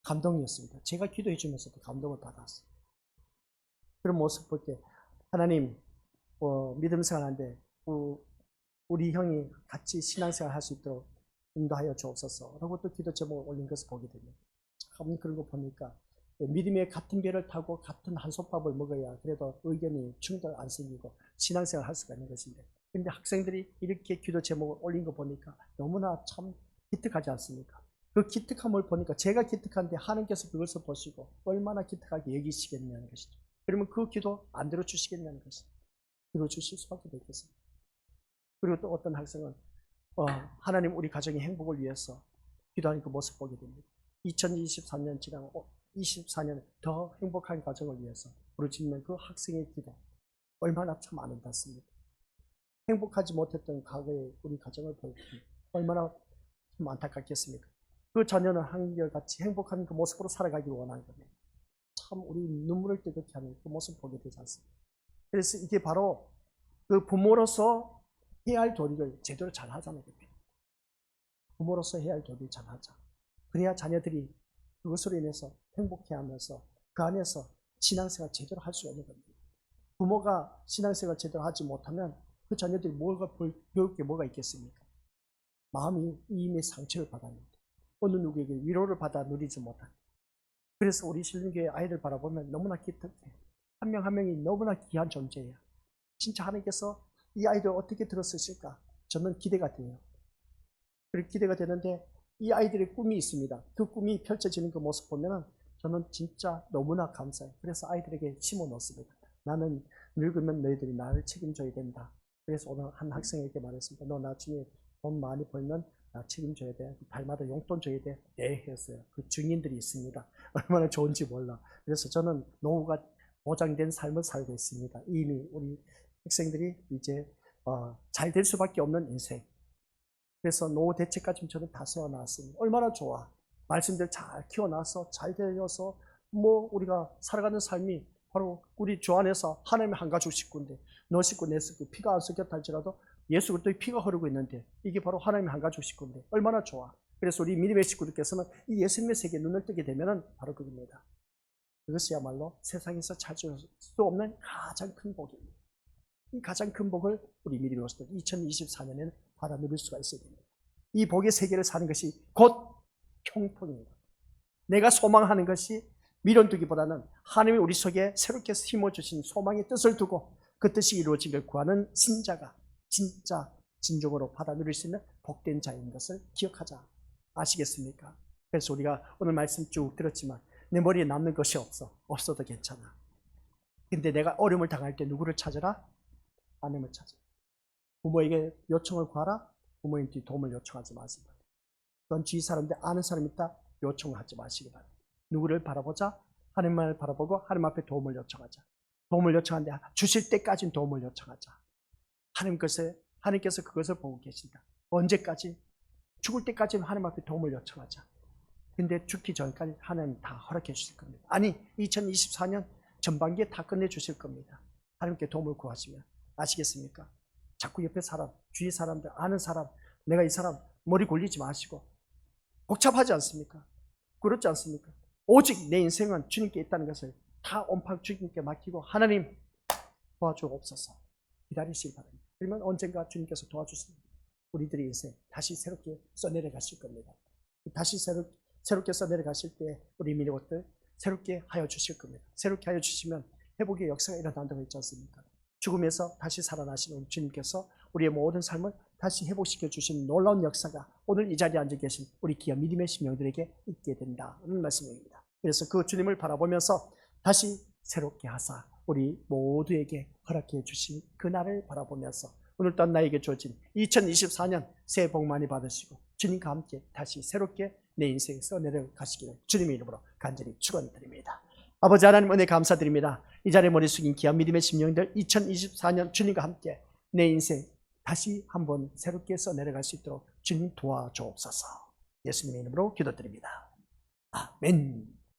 감동이었습니다. 제가 기도해 주면서도 감동을 받았어요. 그런 모습 볼 때 하나님 믿음 생활하는데 우리 형이 같이 신앙생활 할 수 있도록 인도하여 주옵소서 라고 또 기도 제목을 올린 것을 보게 됩니다. 참 그런 거 보니까 믿음의 같은 배를 타고 같은 한솥밥을 먹어야 그래도 의견이 충돌 안 생기고 신앙생활 할 수가 있는 것인데 근데 학생들이 이렇게 기도 제목을 올린 거 보니까 너무나 참 기특하지 않습니까? 그 기특함을 보니까 제가 기특한데 하나님께서 그것을 보시고 얼마나 기특하게 여기시겠냐는 것이죠. 그러면 그 기도 안 들어주시겠냐는 것이죠. 들어주실 수밖에 없겠습니다. 그리고 또 어떤 학생은 하나님 우리 가정의 행복을 위해서 기도하는 그 모습 보게 됩니다. 2023년 지나고 24년 더 행복한 가정을 위해서 부르짖는 그 학생의 기도 얼마나 참 아름답습니다. 행복하지 못했던 과거의 우리 가정을 볼 때 얼마나 좀 안타깝겠습니까? 그 자녀는 한결같이 행복한 그 모습으로 살아가기를 원하는 겁니다. 참 우리 눈물을 뜨겁게 하는 그 모습 보게 되지 않습니까? 그래서 이게 바로 그 부모로서 해야 할 도리를 제대로 잘 하자는 겁니다. 부모로서 해야 할 도리를 잘 하자. 그래야 자녀들이 그것으로 인해서 행복해하면서 그 안에서 신앙생활 제대로 할 수가 있는 겁니다. 부모가 신앙생활 제대로 하지 못하면 그 자녀들이 배울 게 뭐가 있겠습니까? 마음이 이미 상처를 받았는데 어느 누구에게 위로를 받아 누리지 못한. 그래서 우리 신림교회 아이들 바라보면 너무나 기특해. 한 명 한 명이 너무나 귀한 존재예요. 진짜 하나님께서 이 아이들 어떻게 들었으실까? 저는 기대가 돼요. 그렇게 기대가 되는데 이 아이들의 꿈이 있습니다. 그 꿈이 펼쳐지는 그 모습 보면 저는 진짜 너무나 감사해요. 그래서 아이들에게 심어 놓습니다. 나는 늙으면 너희들이 나를 책임져야 된다. 그래서 오늘 한 학생에게 말했습니다. 너 나중에 돈 많이 벌면 나 책임져야 돼. 달마다 용돈 줘야 돼. 네, 했어요. 그 증인들이 있습니다. 얼마나 좋은지 몰라. 그래서 저는 노후가 보장된 삶을 살고 있습니다. 이미 우리 학생들이 이제 잘 될 수밖에 없는 인생. 그래서 노후 대책까지 저는 다 세워놨습니다. 얼마나 좋아. 말씀들 잘 키워놔서 잘 되어서 우리가 살아가는 삶이 바로 우리 주 안에서 하나님의 한 가족 식구인데 너 식구 내 식구 피가 안 섞였다 할지라도 예수 그리스도의 피가 흐르고 있는데 이게 바로 하나님의 한 가족 식구인데 얼마나 좋아. 그래서 우리 믿음의 식구들께서는 이 예수님의 세계에 눈을 뜨게 되면 바로 그겁니다. 그것이야말로 세상에서 찾을 수 없는 가장 큰 복입니다. 이 가장 큰 복을 우리 믿음으로서 2024년에는 받아 누릴 수가 있어야 됩니다. 이 복의 세계를 사는 것이 곧 형통입니다. 내가 소망하는 것이 미련두기보다는 하나님이 우리 속에 새롭게 심어주신 소망의 뜻을 두고 그 뜻이 이루어지길 구하는 신자가 진짜 진정으로 받아 누릴 수 있는 복된 자인 것을 기억하자. 아시겠습니까? 그래서 우리가 오늘 말씀 쭉 들었지만 내 머리에 남는 것이 없어도 괜찮아. 근데 내가 어려움을 당할 때 누구를 찾아라? 하나님을 찾아. 부모에게 요청을 구하라. 부모님께 도움을 요청하지 마시기 바랍니다. 넌 주위 사람들 아는 사람 있다? 요청을 하지 마시기 바랍니다. 누구를 바라보자? 하나님만을 바라보고 하나님 앞에 도움을 요청하자. 도움을 요청하는데 주실 때까지는 도움을 요청하자. 하나님께서 그것을 보고 계신다. 언제까지? 죽을 때까지는 하나님 앞에 도움을 요청하자. 근데 죽기 전까지 하나님 다 허락해 주실 겁니다. 아니 2024년 전반기에 다 끝내주실 겁니다. 하나님께 도움을 구하시면. 아시겠습니까? 자꾸 옆에 사람, 주위 사람들, 아는 사람, 내가 이 사람 머리 굴리지 마시고 복잡하지 않습니까? 그렇지 않습니까? 오직 내 인생은 주님께 있다는 것을 다 온팔 주님께 맡기고 하나님 도와주옵소서 기다리시기 바랍니다. 그러면 언젠가 주님께서 도와주십니다. 우리들의 인생 다시 새롭게 써내려 가실 겁니다. 다시 새롭게 써내려 가실 때 우리 민족들 새롭게 하여 주실 겁니다. 새롭게 하여 주시면 회복의 역사가 일어난다고 했지 않습니까? 죽음에서 다시 살아나신 우리 주님께서 우리의 모든 삶을 다시 회복시켜 주신 놀라운 역사가 오늘 이 자리에 앉아 계신 우리 귀한 믿음의 심령들에게 있게 된다는 말씀입니다. 그래서 그 주님을 바라보면서 다시 새롭게 하사 우리 모두에게 허락해 주신 그날을 바라보면서 오늘 또한 나에게 주어진 2024년 새해 복 많이 받으시고 주님과 함께 다시 새롭게 내 인생에서 내려가시기를 주님의 이름으로 간절히 축원드립니다. 아버지 하나님 은혜 감사드립니다. 이 자리에 머리 숙인 귀한 믿음의 심령들 2024년 주님과 함께 내 인생 다시 한번 새롭게 써내려갈 수 있도록 주님 도와주옵소서. 예수님의 이름으로 기도드립니다. 아멘.